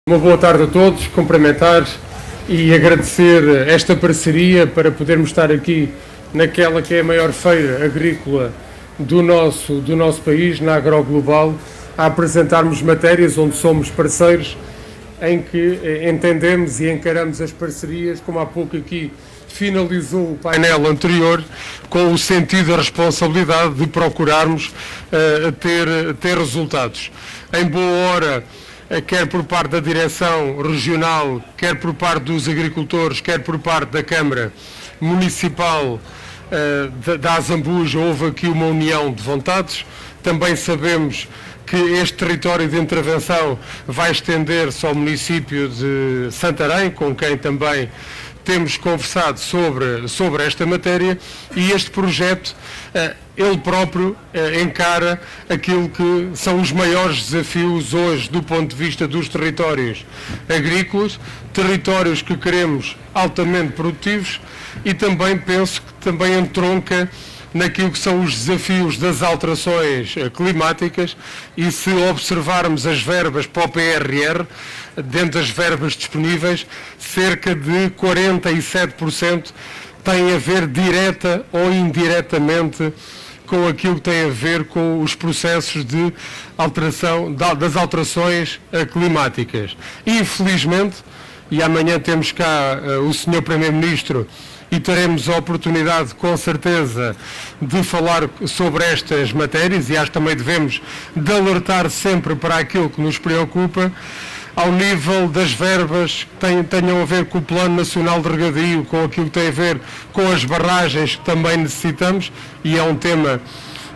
Uma boa tarde a todos, cumprimentar e agradecer esta parceria para podermos estar aqui naquela que é a maior feira agrícola do nosso país, na Agroglobal, a apresentarmos matérias onde somos parceiros, em que entendemos e encaramos as parcerias, como há pouco aqui finalizou o painel anterior, com o sentido da responsabilidade de procurarmos ter resultados. Em boa hora, quer por parte da direção regional, quer por parte dos agricultores, quer por parte da Câmara Municipal da Azambuja, houve aqui uma união de vontades. Também sabemos que este território de intervenção vai estender-se ao município de Santarém, com quem também temos conversado sobre esta matéria, e este projeto, ele próprio encara aquilo que são os maiores desafios hoje do ponto de vista dos territórios agrícolas, territórios que queremos altamente produtivos, e também penso que também entronca naquilo que são os desafios das alterações climáticas, e se observarmos as verbas para o PRR, dentro das verbas disponíveis, cerca de 47% tem a ver direta ou indiretamente com aquilo que tem a ver com os processos de alteração, das alterações climáticas. Infelizmente, e amanhã temos cá o Sr. Primeiro-Ministro, e teremos a oportunidade, com certeza, de falar sobre estas matérias, e acho que também devemos de alertar sempre para aquilo que nos preocupa, ao nível das verbas que tenham a ver com o Plano Nacional de Regadio, com aquilo que tem a ver com as barragens que também necessitamos, e é um tema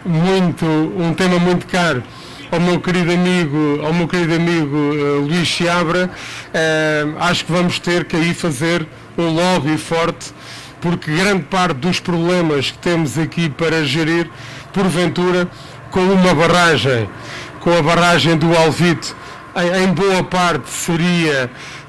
muito caro ao meu querido amigo Luís Chiabra. Acho que vamos ter que aí fazer um lobby forte, porque grande parte dos problemas que temos aqui para gerir, porventura, com a barragem do Alvite, em boa parte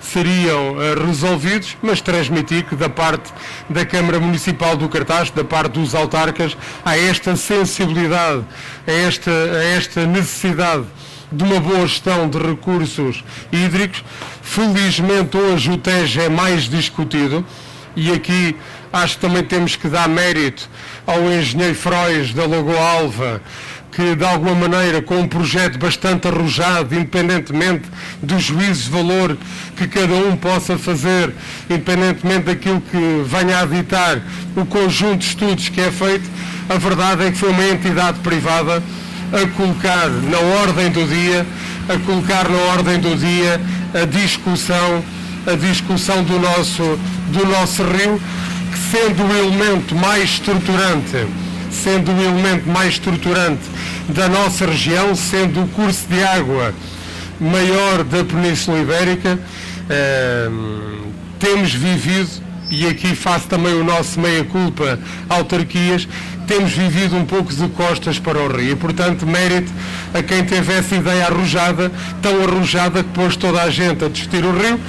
seriam resolvidos, mas transmitir que da parte da Câmara Municipal do Cartaz, da parte dos autarcas, há esta sensibilidade, a esta necessidade de uma boa gestão de recursos hídricos. Felizmente hoje o Tejo é mais discutido, e aqui acho que também temos que dar mérito ao engenheiro Frois da Lagoa Alva, que de alguma maneira, com um projeto bastante arrojado, independentemente do juízo de valor que cada um possa fazer, independentemente daquilo que venha a ditar o conjunto de estudos que é feito, a verdade é que foi uma entidade privada a colocar na ordem do dia a discussão do nosso rio, que sendo o elemento mais estruturante da nossa região, sendo o curso de água maior da Península Ibérica, temos vivido, e aqui faço também o nosso meia-culpa, autarquias, temos vivido um pouco de costas para o rio, e portanto mérito a quem teve essa ideia arrojada, tão arrojada que pôs toda a gente a discutir o rio.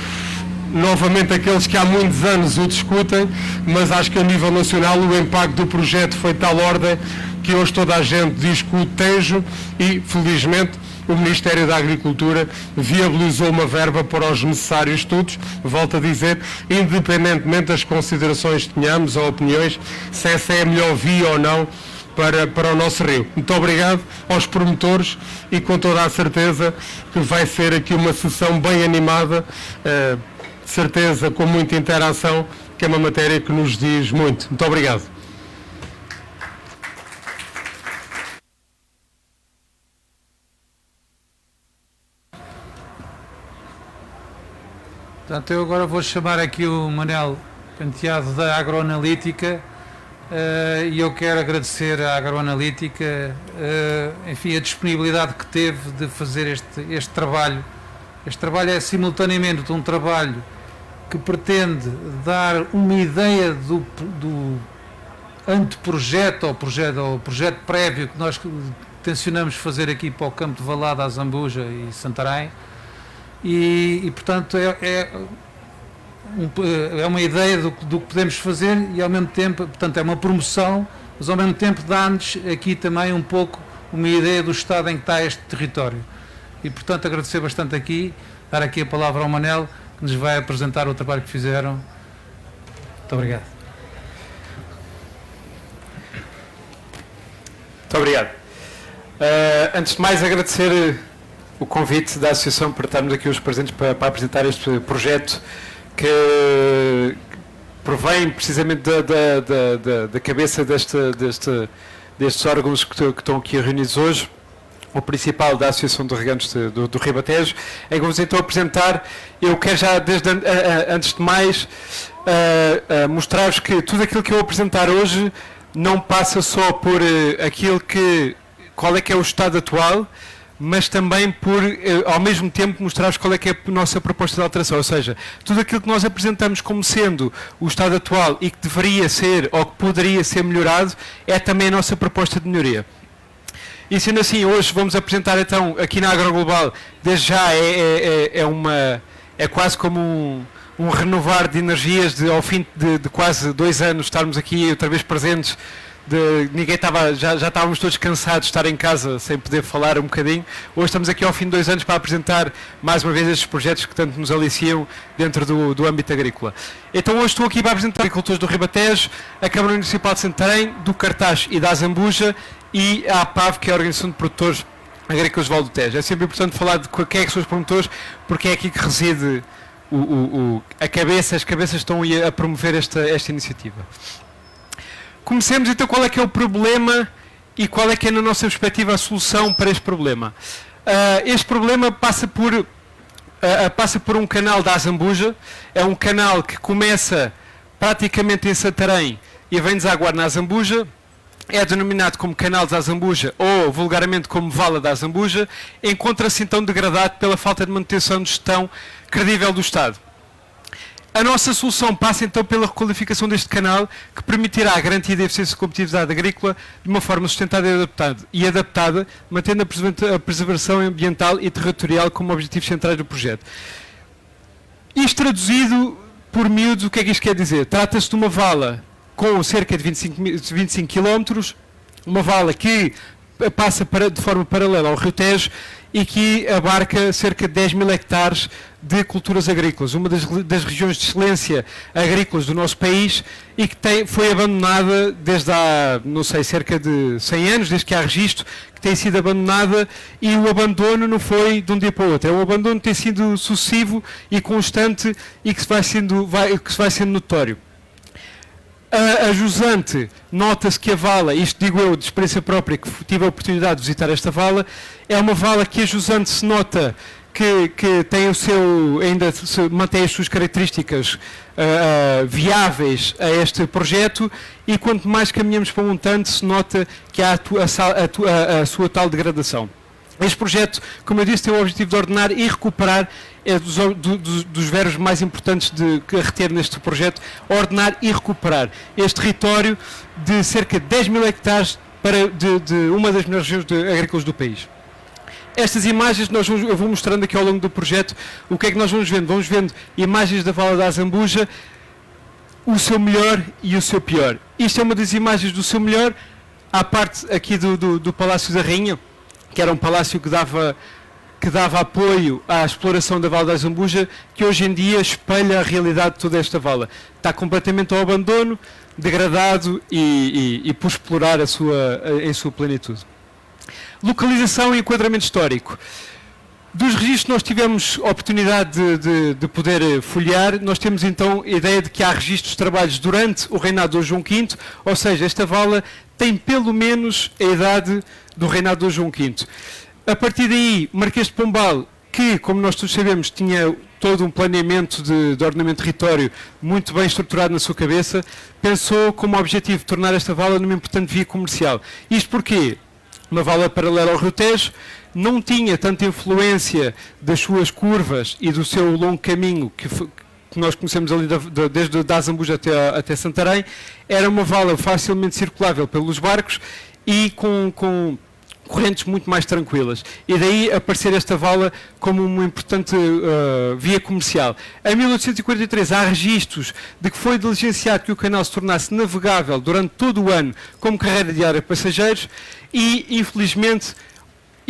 Novamente aqueles que há muitos anos o discutem, mas acho que a nível nacional o impacto do projeto foi de tal ordem que hoje toda a gente discute Tejo, e felizmente o Ministério da Agricultura viabilizou uma verba para os necessários estudos, volto a dizer, independentemente das considerações que tenhamos ou opiniões, se essa é a melhor via ou não para o nosso rio. Muito obrigado aos promotores, e com toda a certeza que vai ser aqui uma sessão bem animada, certeza com muita interação, que é uma matéria que nos diz muito. Muito obrigado. Portanto, eu agora vou chamar aqui o Manel Penteado da Agroanalítica, e eu quero agradecer à Agroanalítica, enfim, a disponibilidade que teve de fazer este trabalho. Este trabalho é simultaneamente um trabalho que pretende dar uma ideia do anteprojeto ou projeto prévio que nós tencionamos fazer aqui para o campo de Valada, Azambuja e Santarém, e portanto é uma ideia do que podemos fazer, e ao mesmo tempo, portanto, é uma promoção, mas ao mesmo tempo dá-nos aqui também um pouco uma ideia do estado em que está este território. E portanto agradecer bastante aqui dar aqui a palavra ao Manel, que nos vai apresentar o trabalho que fizeram. Muito obrigado. Muito obrigado. Antes de mais, agradecer o convite da Associação para estarmos aqui os presentes para apresentar este projeto que provém precisamente da cabeça destes órgãos que estão aqui reunidos hoje, o principal da Associação de Regantes do Ribatejo, em que vamos então apresentar. Eu quero já, antes de mais, mostrar-vos que tudo aquilo que eu vou apresentar hoje não passa só por qual é que é o estado atual, mas também por, ao mesmo tempo, mostrar-vos qual é que é a nossa proposta de alteração. Ou seja, tudo aquilo que nós apresentamos como sendo o estado atual e que deveria ser, ou que poderia ser melhorado, é também a nossa proposta de melhoria. E sendo assim, hoje vamos apresentar então, aqui na AgroGlobal, desde já é quase como um renovar de energias, ao fim de quase 2 anos estarmos aqui outra vez presentes. Ninguém estava, já estávamos todos cansados de estar em casa sem poder falar um bocadinho. Hoje estamos aqui ao fim de 2 anos para apresentar mais uma vez estes projetos que tanto nos aliciam dentro do âmbito agrícola. Então hoje estou aqui para apresentar agricultores do Ribatejo, a Câmara Municipal de Santarém, do Cartaz e da Azambuja e a APAV, que é a Organização de Produtores Agrícolas do Val do Tejo. É sempre importante falar de quem é que são os promotores, porque é aqui que reside as cabeças estão a promover esta iniciativa. Comecemos então qual é que é o problema e qual é que é, na nossa perspectiva, a solução para este problema. Este problema passa por um canal da Azambuja, é um canal que começa praticamente em Santarém e vem desaguar na Azambuja, é denominado como Canal da Azambuja ou vulgarmente como Vala da Azambuja, encontra-se então degradado pela falta de manutenção de gestão credível do Estado. A nossa solução passa então pela requalificação deste canal, que permitirá a garantia da eficiência e competitividade agrícola de uma forma sustentada e adaptada, mantendo a preservação ambiental e territorial como objetivos centrais do projeto. Isto traduzido por miúdos, o que é que isto quer dizer? Trata-se de uma vala com cerca de 25 km, uma vala que passa de forma paralela ao Rio Tejo e que abarca cerca de 10 mil hectares de culturas agrícolas, uma das regiões de excelência agrícolas do nosso país e que foi abandonada desde há, não sei, cerca de 100 anos, desde que há registro, que tem sido abandonada, e o abandono não foi de um dia para o outro, é um abandono que tem sido sucessivo e constante e que se vai sendo notório. A jusante, nota-se que a vala, isto digo eu de experiência própria, que tive a oportunidade de visitar esta vala, é uma vala que a jusante se nota que tem ainda mantém as suas características viáveis a este projeto, e quanto mais caminhamos para o montante se nota que há a sua tal degradação. Este projeto, como eu disse, tem o objetivo de ordenar e recuperar, dos verbos mais importantes a reter neste projeto, ordenar e recuperar este território de cerca de 10 mil hectares de uma das melhores regiões agrícolas do país. Estas imagens eu vou mostrando aqui ao longo do projeto. O que é que nós vamos vendo? Vamos vendo imagens da Vala da Azambuja, o seu melhor e o seu pior. Isto é uma das imagens do seu melhor, à parte aqui do Palácio da Rainha, que era um palácio que dava apoio à exploração da Vala da Azambuja, que hoje em dia espelha a realidade de toda esta vala. Está completamente ao abandono, degradado e por explorar em sua plenitude. Localização e enquadramento histórico. Dos registros que nós tivemos oportunidade de poder folhear, nós temos então a ideia de que há registros de trabalhos durante o reinado do João V, ou seja, esta vala tem pelo menos a idade do reinado do João V. A partir daí, Marquês de Pombal, que, como nós todos sabemos, tinha todo um planeamento de ordenamento de território muito bem estruturado na sua cabeça, pensou como objetivo tornar esta vala numa importante via comercial. Isto porquê? Uma vala paralela ao Rio Tejo, não tinha tanta influência das suas curvas e do seu longo caminho que nós conhecemos ali desde a Azambuja até Santarém. Era uma vala facilmente circulável pelos barcos e com correntes muito mais tranquilas. E daí aparecer esta vala como uma importante via comercial. Em 1843 há registros de que foi diligenciado que o canal se tornasse navegável durante todo o ano como carreira diária de passageiros e, infelizmente,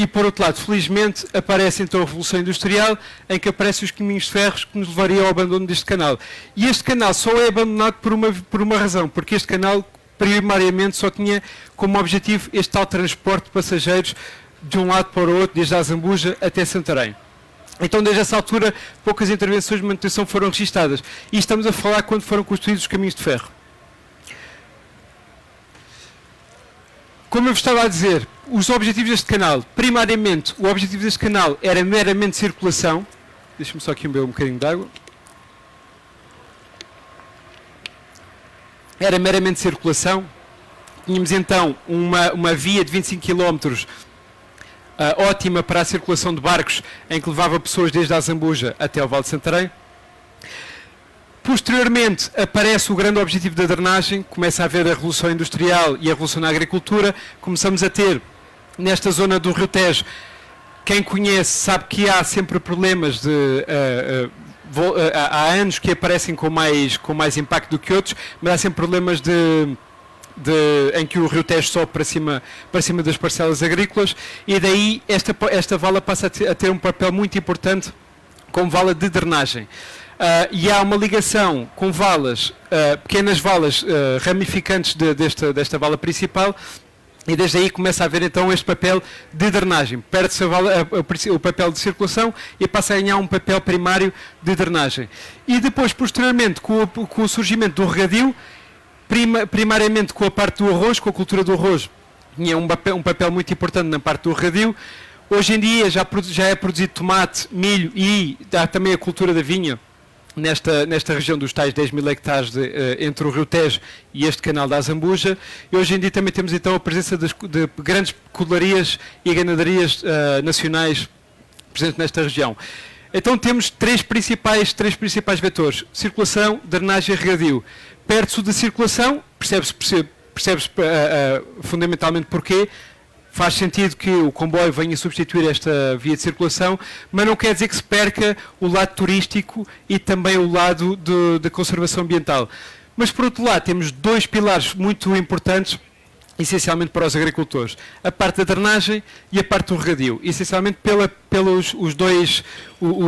E, por outro lado, felizmente, aparece então a Revolução Industrial, em que aparecem os caminhos de ferros que nos levariam ao abandono deste canal. E este canal só é abandonado por uma razão, porque este canal, primariamente, só tinha como objetivo este tal transporte de passageiros de um lado para o outro, desde a Zambuja até Santarém. Então, desde essa altura, poucas intervenções de manutenção foram registadas. E estamos a falar quando foram construídos os caminhos de ferro. Como eu vos estava a dizer, os objetivos deste canal, primariamente, o objetivo deste canal era meramente circulação. Deixa-me só aqui beber um bocadinho de água. Era meramente circulação. Tínhamos então uma via de 25 km ótima para a circulação de barcos, em que levava pessoas desde a Zambuja até ao Vale de Santarém. Posteriormente aparece o grande objetivo da drenagem, começa a haver a Revolução Industrial e a Revolução na Agricultura, começamos a ter nesta zona do Rio Tejo, quem conhece sabe que há sempre problemas há anos que aparecem com mais impacto do que outros, mas há sempre problemas em que o Rio Tejo sobe para cima das parcelas agrícolas, e daí esta vala passa a ter um papel muito importante como vala de drenagem. E há uma ligação com valas, pequenas valas ramificantes desta vala principal, e desde aí começa a haver então este papel de drenagem. Perde-se o papel de circulação e passa a ganhar um papel primário de drenagem. E depois, posteriormente, com o surgimento do regadio, primariamente com a parte do arroz, com a cultura do arroz, tinha um papel muito importante na parte do regadio. Hoje em dia já é produzido tomate, milho e há também a cultura da vinha nesta região dos tais 10 mil hectares entre o Rio Tejo e este canal da Zambuja. E hoje em dia também temos então a presença de grandes codolarias e ganadarias nacionais presentes nesta região. Então temos três principais vetores: circulação, drenagem e regadio. Perde-se de circulação, percebe-se fundamentalmente porquê. Faz sentido que o comboio venha substituir esta via de circulação, mas não quer dizer que se perca o lado turístico e também o lado da conservação ambiental. Mas, por outro lado, temos dois pilares muito importantes, essencialmente para os agricultores: a parte da drenagem e a parte do regadio, essencialmente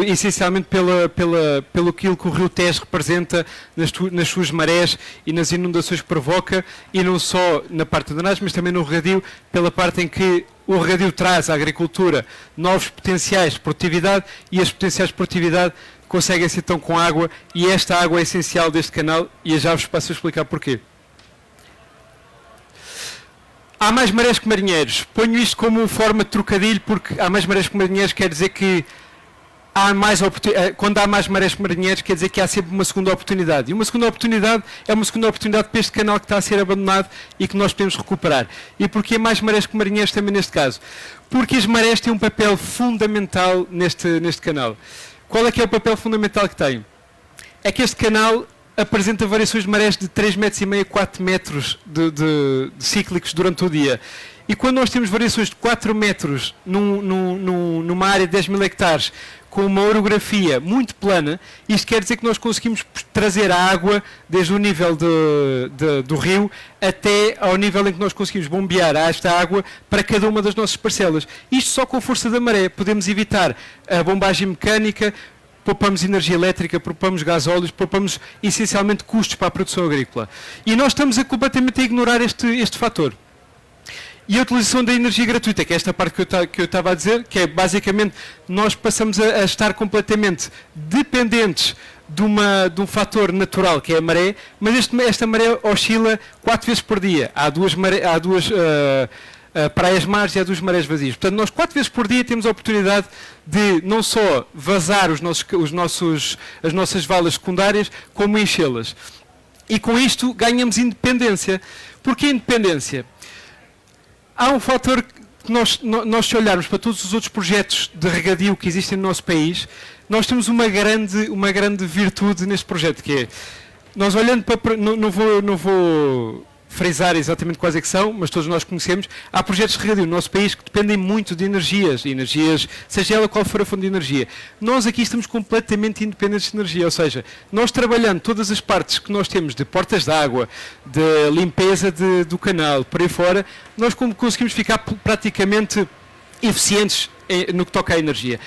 essencialmente pelo aquilo que o Rio Tejo representa nas suas marés e nas inundações que provoca, e não só na parte da drenagem, mas também no regadio, pela parte em que o regadio traz à agricultura novos potenciais de produtividade, e as potenciais de produtividade conseguem-se então com água, e esta água é essencial deste canal, e já vos passo a explicar porquê. Há mais marés que marinheiros. Ponho isto como forma de trocadilho, porque há mais marés que marinheiros quer dizer que quando há mais marés que marinheiros quer dizer que há sempre uma segunda oportunidade. E uma segunda oportunidade é uma segunda oportunidade para este canal que está a ser abandonado e que nós podemos recuperar. E porquê mais marés que marinheiros também neste caso? Porque as marés têm um papel fundamental neste canal. Qual é que é o papel fundamental que tem? É que este canal apresenta variações de marés de 3,5 metros a 4 metros de cíclicos durante o dia. E quando nós temos variações de 4 metros numa área de 10 mil hectares, com uma orografia muito plana, isto quer dizer que nós conseguimos trazer a água desde o nível do rio até ao nível em que nós conseguimos bombear esta água para cada uma das nossas parcelas. Isto só com a força da maré. Podemos evitar a bombagem mecânica, poupamos energia elétrica, poupamos gasóleos, poupamos essencialmente custos para a produção agrícola. E nós estamos completamente a ignorar este fator. E a utilização da energia gratuita, que é esta parte que eu estava a dizer, que é basicamente nós passamos a estar completamente dependentes de um fator natural, que é a maré, mas esta maré oscila 4 vezes por dia. Há duas praias mares e há 2 marés vazias. Portanto, nós 4 vezes por dia temos a oportunidade de não só vazar as nossas valas secundárias, como enchê-las. E com isto ganhamos independência. Porquê independência? Há um fator que nós se olharmos para todos os outros projetos de regadio que existem no nosso país, nós temos uma grande virtude neste projeto, que é, nós olhando para... Não vou frisar exatamente quais é que são, mas todos nós conhecemos. Há projetos de regadio no nosso país que dependem muito de energias, seja ela qual for a fonte de energia. Nós aqui estamos completamente independentes de energia, ou seja, nós trabalhando todas as partes que nós temos de portas de água, de limpeza do canal, por aí fora, nós conseguimos ficar praticamente eficientes no que toca à energia.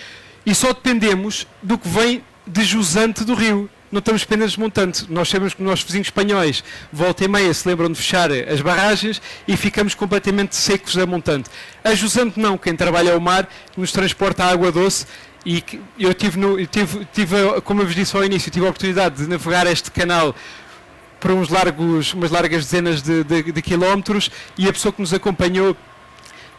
E só dependemos do que vem de jusante do rio. Não estamos dependentes de montante. Nós sabemos que os nossos vizinhos espanhóis, volta e meia, se lembram de fechar as barragens e ficamos completamente secos a montante. A jusante não, quem trabalha ao mar, nos transporta a água doce. E eu tive, como eu vos disse ao início, tive a oportunidade de navegar este canal por umas largas dezenas de quilómetros, e a pessoa que nos acompanhou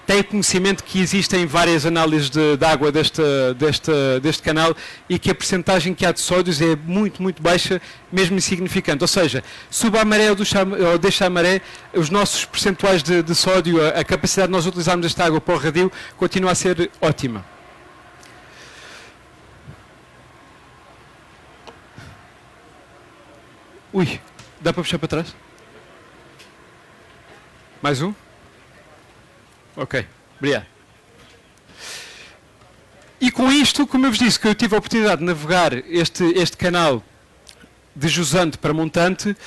tem conhecimento que existem várias análises de água deste canal e que a percentagem que há de sódios é muito, muito baixa, mesmo insignificante. Ou seja, suba a maré ou deixa a maré, os nossos percentuais de sódio, a capacidade de nós utilizarmos esta água para o redio, continua a ser ótima. Ui, dá para puxar para trás? Mais um? Ok, obrigado. E com isto, como eu vos disse, que eu tive a oportunidade de navegar este canal de jusante para montante,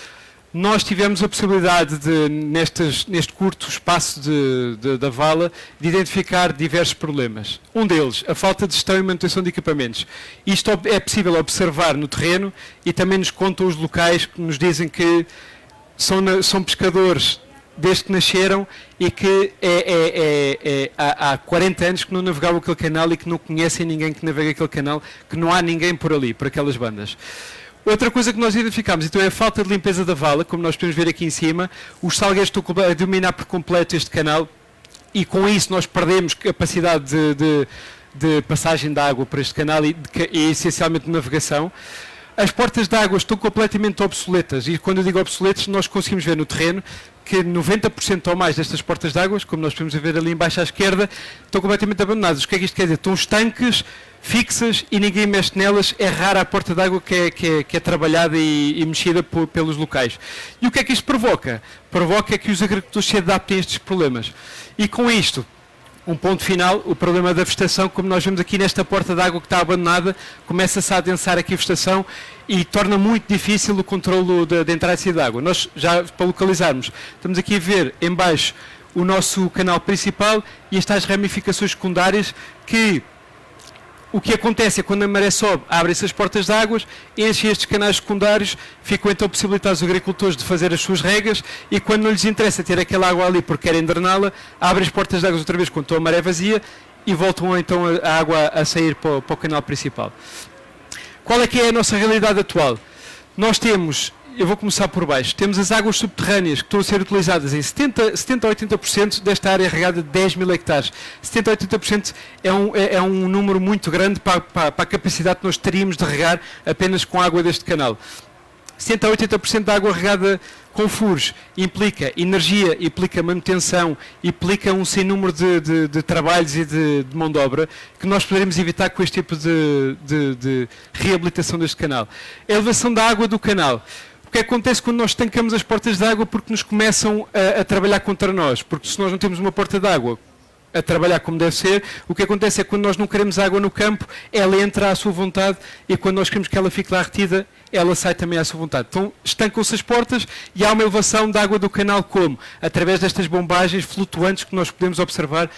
nós tivemos a possibilidade de, neste curto espaço da vala, de identificar diversos problemas. Um deles, a falta de gestão e manutenção de equipamentos. Isto é possível observar no terreno e também nos contam os locais que nos dizem que são pescadores desde que nasceram e que há 40 anos que não navegavam aquele canal e que não conhecem ninguém que navega aquele canal, que não há ninguém por ali, por aquelas bandas. Outra coisa que nós identificamos, então, é a falta de limpeza da vala, como nós podemos ver aqui em cima. Os salgueiros estão a dominar por completo este canal e com isso nós perdemos capacidade de passagem de água para este canal e essencialmente de navegação. As portas de água estão completamente obsoletas e quando eu digo obsoletas nós conseguimos ver no terreno que 90% ou mais destas portas de água, como nós podemos ver ali embaixo à esquerda, estão completamente abandonadas. O que é que isto quer dizer? Estão estanques, fixas e ninguém mexe nelas. É rara a porta de água que é trabalhada e mexida pelos locais. E o que é que isto provoca? Provoca que os agricultores se adaptem a estes problemas. E com isto, um ponto final, o problema da vegetação, como nós vemos aqui nesta porta de água que está abandonada, começa-se a adensar aqui a vegetação e torna muito difícil o controlo da entrada e saída de água. Nós, já para localizarmos, estamos aqui a ver em baixo o nosso canal principal e estas ramificações secundárias que o que acontece é quando a maré sobe, abrem-se as portas de águas, enchem estes canais secundários, ficam então possibilitados os agricultores de fazer as suas regas e quando não lhes interessa ter aquela água ali porque querem drená-la, abrem as portas de águas outra vez quando estão a maré vazia e voltam então a água a sair para o canal principal. Qual é que é a nossa realidade atual? Nós temos, eu vou começar por baixo, temos as águas subterrâneas que estão a ser utilizadas em 70 a 80% desta área regada de 10 mil hectares. 70 a 80% é um número muito grande para a capacidade que nós teríamos de regar apenas com a água deste canal. 70 a 80% da água regada com furos implica energia, implica manutenção, implica um sem número de trabalhos e de mão de obra que nós poderemos evitar com este tipo de reabilitação deste canal. A elevação da água do canal. O que acontece quando nós estancamos as portas de água porque nos começam a trabalhar contra nós? Porque se nós não temos uma porta de água a trabalhar como deve ser, o que acontece é que quando nós não queremos água no campo, ela entra à sua vontade e quando nós queremos que ela fique lá retida, ela sai também à sua vontade. Então estancam-se as portas e há uma elevação da água do canal como? Através destas bombagens flutuantes que nós podemos observar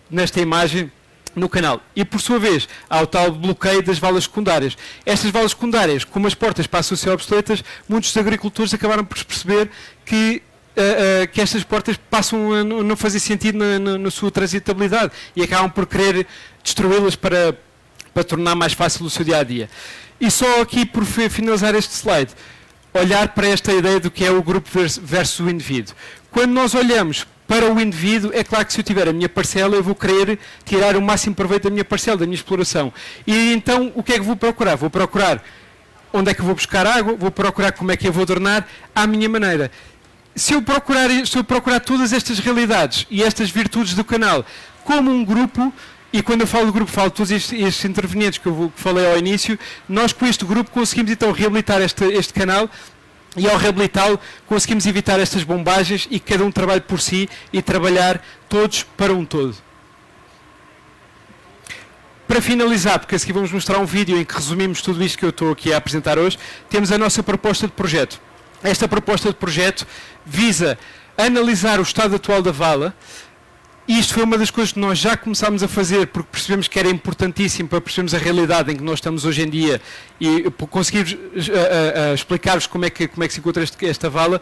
nesta imagem no canal. E por sua vez, há o tal bloqueio das valas secundárias. Estas valas secundárias, como as portas passam a ser obsoletas, muitos dos agricultores acabaram por perceber que estas portas passam a não fazer sentido na sua transitabilidade e acabam por querer destruí-las para tornar mais fácil o seu dia-a-dia. E só aqui, por finalizar este slide, olhar para esta ideia do que é o grupo versus o indivíduo. Quando nós olhamos para o indivíduo, é claro que se eu tiver a minha parcela, eu vou querer tirar o máximo proveito da minha parcela, da minha exploração. E então, o que é que vou procurar? Vou procurar onde é que eu vou buscar água, vou procurar como é que eu vou drenar à minha maneira. Se eu procurar todas estas realidades e estas virtudes do canal como um grupo, e quando eu falo do grupo, falo de todos estes intervenientes que falei ao início, nós com este grupo conseguimos então reabilitar este canal e ao reabilitá-lo conseguimos evitar estas bombagens e que cada um trabalhe por si e trabalhar todos para um todo. Para finalizar, porque a seguir vamos mostrar um vídeo em que resumimos tudo isto que eu estou aqui a apresentar hoje, temos a nossa proposta de projeto. Esta proposta de projeto visa analisar o estado atual da vala E isto foi uma das coisas que nós já começámos a fazer, porque percebemos que era importantíssimo para percebermos a realidade em que nós estamos hoje em dia e conseguirmos explicar-vos como é que se encontra esta vala.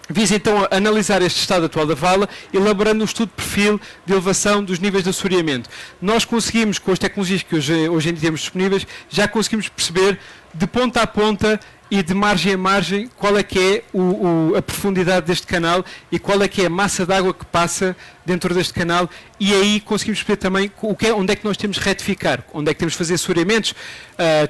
Visa então analisar este estado atual da vala, elaborando um estudo de perfil de elevação dos níveis de assoreamento. Nós conseguimos, com as tecnologias que hoje em dia temos disponíveis, já conseguimos perceber de ponta a ponta e de margem a margem qual é que é a profundidade deste canal e qual é que é a massa de água que passa dentro deste canal, e aí conseguimos perceber também onde é que nós temos de retificar, onde é que temos de fazer assoreamentos,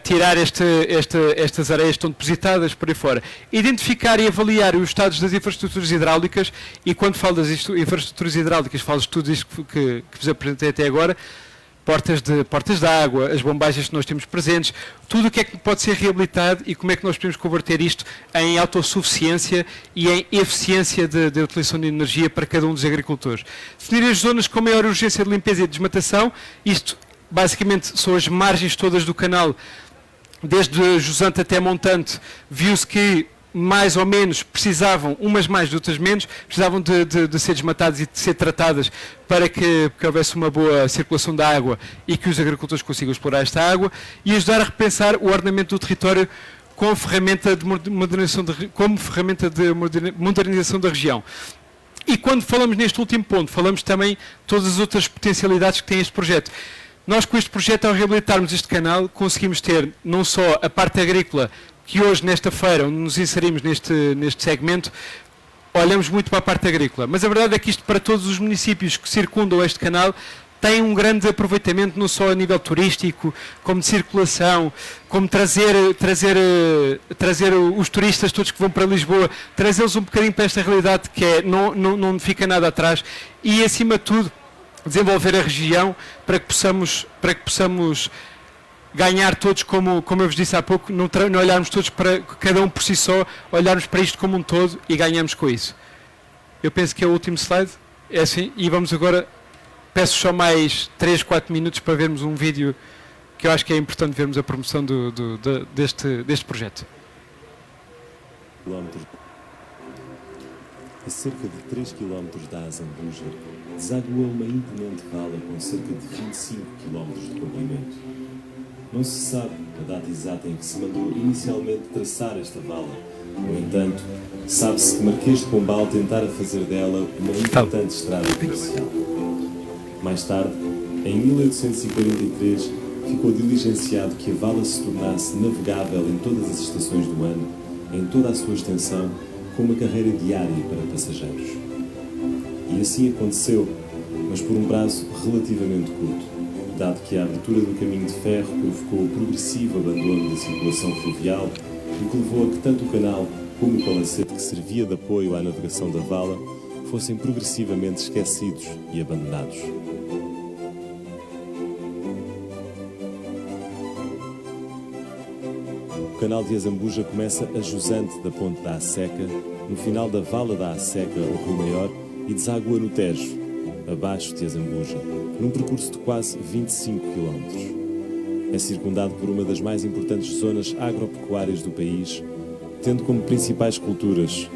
tirar estas areias que estão depositadas por aí fora, identificar e avaliar os estados das infraestruturas hidráulicas, e quando falo das infraestruturas hidráulicas falo de tudo isto que vos apresentei até agora, portas de água, as bombagens que nós temos presentes, tudo o que é que pode ser reabilitado e como é que nós podemos converter isto em autossuficiência e em eficiência de utilização de energia para cada um dos agricultores. Definir as zonas com maior urgência de limpeza e desmatação, isto basicamente são as margens todas do canal, desde Jusante até Montante, viu-se que mais ou menos precisavam, umas mais, outras menos, precisavam de ser desmatadas e de ser tratadas para que houvesse uma boa circulação da água e que os agricultores consigam explorar esta água, e ajudar a repensar o ordenamento do território como ferramenta de modernização da região. E quando falamos neste último ponto, falamos também de todas as outras potencialidades que tem este projeto. Nós, com este projeto, ao reabilitarmos este canal, conseguimos ter não só a parte agrícola, que hoje, nesta feira, onde nos inserimos neste segmento, olhamos muito para a parte agrícola. Mas a verdade é que isto, para todos os municípios que circundam este canal, tem um grande aproveitamento, não só a nível turístico, como de circulação, como trazer os turistas todos que vão para Lisboa, trazê-los um bocadinho para esta realidade que é, não fica nada atrás, e, acima de tudo, desenvolver a região para que possamos ganhar todos, como eu vos disse há pouco, não olharmos todos para cada um por si só, olharmos para isto como um todo e ganhamos com isso. Eu penso que é o último slide, é assim, e vamos agora, peço só mais 3, 4 minutos para vermos um vídeo que eu acho que é importante vermos a promoção deste projeto. A cerca de 3 km da Azambuja, deságua uma imponente vala com cerca de 25 km de comprimento. Não se sabe a data exata em que se mandou inicialmente traçar esta vala. No entanto, sabe-se que Marquês de Pombal tentara fazer dela uma importante estrada comercial. Mais tarde, em 1843, ficou diligenciado que a vala se tornasse navegável em todas as estações do ano, em toda a sua extensão, com uma carreira diária para passageiros. E assim aconteceu, mas por um prazo relativamente curto, dado que a abertura do caminho de ferro provocou o progressivo abandono da circulação fluvial, o que levou a que tanto o canal como o palacete que servia de apoio à navegação da vala fossem progressivamente esquecidos e abandonados. O canal de Azambuja começa a jusante da ponte da Asseca, no final da vala da Asseca ao Rio Maior, e deságua no Tejo, abaixo de Azambuja, num percurso de quase 25 km. É circundado por uma das mais importantes zonas agropecuárias do país, tendo como principais culturas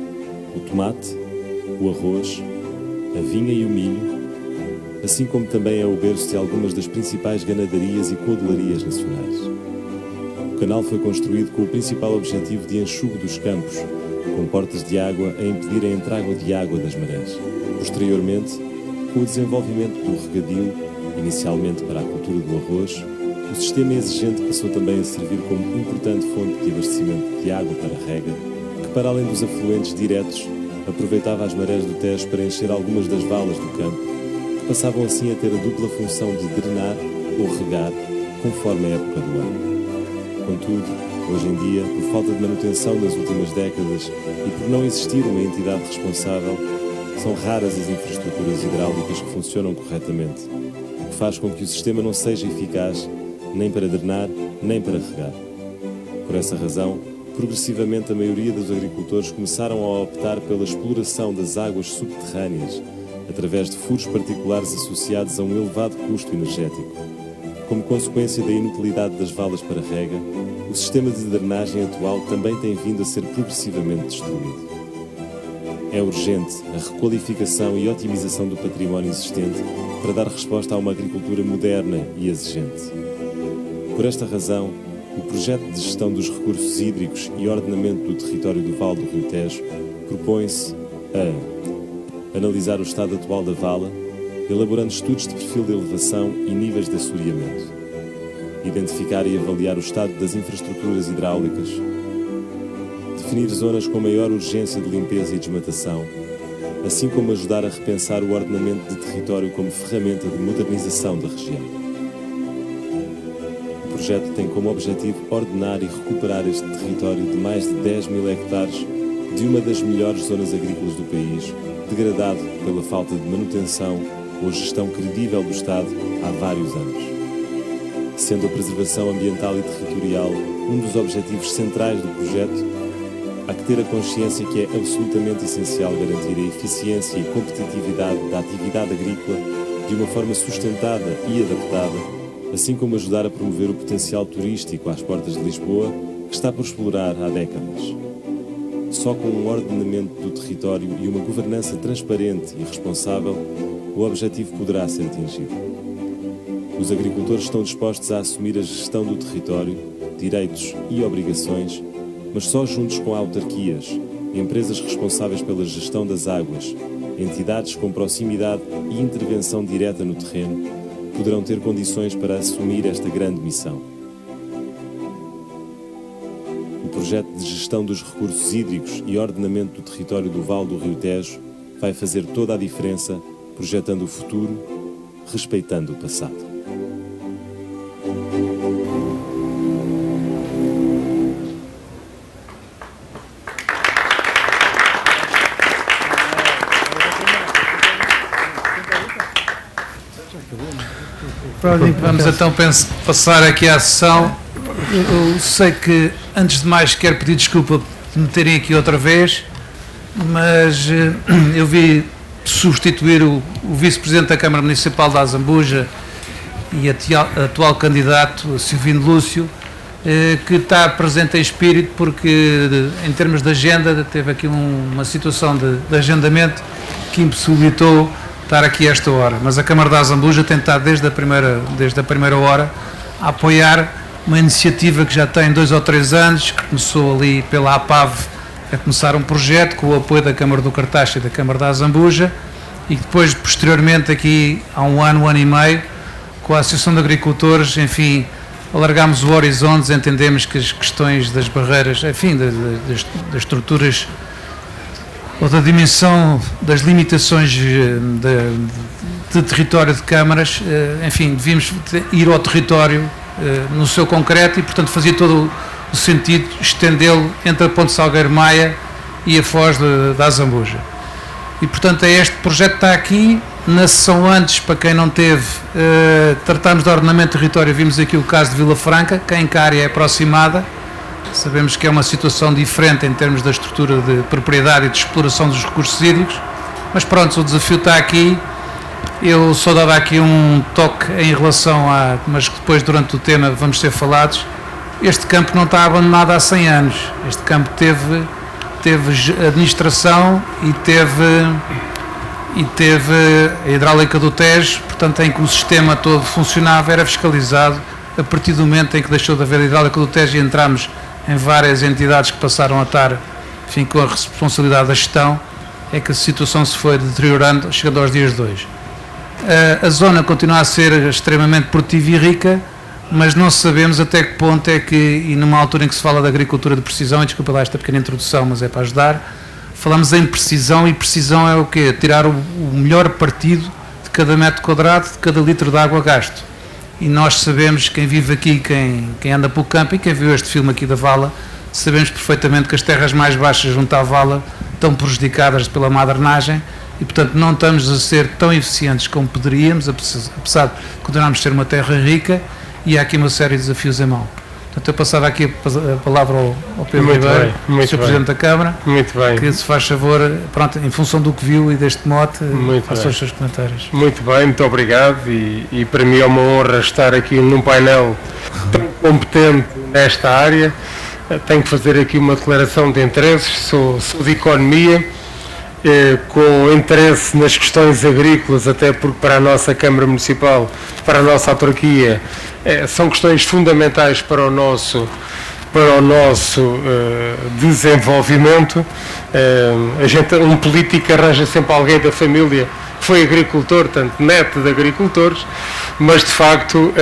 o tomate, o arroz, a vinha e o milho, assim como também é o berço de algumas das principais ganadarias e codelarias nacionais. O canal foi construído com o principal objetivo de enxugo dos campos, com portas de água a impedir a entrada de água das marés. Posteriormente, com o desenvolvimento do regadio, inicialmente para a cultura do arroz, o sistema exigente passou também a servir como importante fonte de abastecimento de água para a rega, que, para além dos afluentes diretos, aproveitava as marés do Tejo para encher algumas das valas do campo, que passavam assim a ter a dupla função de drenar ou regar, conforme a época do ano. Contudo, hoje em dia, por falta de manutenção nas últimas décadas e por não existir uma entidade responsável, são raras as infraestruturas hidráulicas que funcionam corretamente, o que faz com que o sistema não seja eficaz nem para drenar, nem para regar. Por essa razão, progressivamente a maioria dos agricultores começaram a optar pela exploração das águas subterrâneas, através de furos particulares associados a um elevado custo energético. Como consequência da inutilidade das valas para rega, o sistema de drenagem atual também tem vindo a ser progressivamente destruído. é urgente a requalificação e otimização do património existente para dar resposta a uma agricultura moderna e exigente. Por esta razão, o projeto de gestão dos recursos hídricos e ordenamento do território do Vale do Rio Tejo propõe-se a analisar o estado atual da vala, elaborando estudos de perfil de elevação e níveis de assoreamento, identificar e avaliar o estado das infraestruturas hidráulicas, definir zonas com maior urgência de limpeza e desmatação, assim como ajudar a repensar o ordenamento de território como ferramenta de modernização da região. O projeto tem como objetivo ordenar e recuperar este território de mais de 10 mil hectares de uma das melhores zonas agrícolas do país, degradado pela falta de manutenção ou gestão credível do Estado há vários anos. Sendo a preservação ambiental e territorial um dos objetivos centrais do projeto, há que ter a consciência que é absolutamente essencial garantir a eficiência e competitividade da atividade agrícola de uma forma sustentada e adaptada, assim como ajudar a promover o potencial turístico às portas de Lisboa, que está por explorar há décadas. Só com um ordenamento do território e uma governança transparente e responsável, o objetivo poderá ser atingido. Os agricultores estão dispostos a assumir a gestão do território, direitos e obrigações, mas só juntos com autarquias, empresas responsáveis pela gestão das águas, entidades com proximidade e intervenção direta no terreno, poderão ter condições para assumir esta grande missão. O projeto de gestão dos recursos hídricos e ordenamento do território do Vale do Rio Tejo vai fazer toda a diferença, projetando o futuro, respeitando o passado. Vamos então passar aqui à sessão. Eu sei que, antes de mais, quero pedir desculpa por me terem aqui outra vez, mas eu vi substituir o vice-presidente da Câmara Municipal da Azambuja e atual candidato, Silvino Lúcio, que está presente em espírito porque, em termos de agenda, teve aqui uma situação de agendamento que impossibilitou estar aqui a esta hora. Mas a Câmara da Azambuja tem estado desde a primeira hora a apoiar uma iniciativa que já tem 2 ou 3 anos, que começou ali pela APAV a começar um projeto com o apoio da Câmara do Cartaxo e da Câmara da Azambuja, e depois, posteriormente, aqui há um ano e meio, com a Associação de Agricultores, enfim, alargámos o horizonte, entendemos que as questões das barreiras, enfim, das estruturas ou da dimensão das limitações de território de câmaras, enfim, devíamos ir ao território no seu concreto e, portanto, fazia todo o sentido estendê-lo entre a Ponte Salgueiro Maia e a Foz da Azambuja. E, portanto, este projeto está aqui. Na sessão antes, para quem não teve, tratámos de ordenamento de território, vimos aqui o caso de Vila Franca, que em que a área é aproximada. Sabemos que é uma situação diferente em termos da estrutura de propriedade e de exploração dos recursos hídricos, mas pronto, o desafio está aqui. Eu só dava aqui um toque em relação mas depois durante o tema vamos ser falados. Este campo não está abandonado há 100 anos, este campo teve administração e teve a hidráulica do Tejo, portanto, em que o sistema todo funcionava, era fiscalizado. A partir do momento em que deixou de haver a hidráulica do Tejo e entramos em várias entidades que passaram a estar, enfim, com a responsabilidade da gestão, é que a situação se foi deteriorando, chegando aos dias de hoje. A zona continua a ser extremamente produtiva e rica, mas não sabemos até que ponto é que, e numa altura em que se fala de agricultura de precisão, e desculpa lá esta pequena introdução, mas é para ajudar, falamos em precisão, e precisão é o quê? Tirar o melhor partido de cada metro quadrado, de cada litro de água gasto. E nós sabemos, quem vive aqui, quem anda pelo campo e quem viu este filme aqui da vala, sabemos perfeitamente que as terras mais baixas junto à vala estão prejudicadas pela má drenagem e, portanto, não estamos a ser tão eficientes como poderíamos, apesar de continuarmos a ser uma terra rica, e há aqui uma série de desafios em mão. Portanto, eu passava aqui a palavra ao Pedro Ribeiro, Sr. Presidente da Câmara, que se faz favor, pronto, em função do que viu e deste mote, faça os seus comentários. Muito bem, muito obrigado, e para mim é uma honra estar aqui num painel tão competente nesta área. Tenho que fazer aqui uma declaração de interesses, sou de Economia, com interesse nas questões agrícolas, até porque para a nossa Câmara Municipal, para a nossa autarquia, são questões fundamentais para o nosso desenvolvimento. Um político arranja sempre alguém da família que foi agricultor, tanto neto de agricultores, mas de facto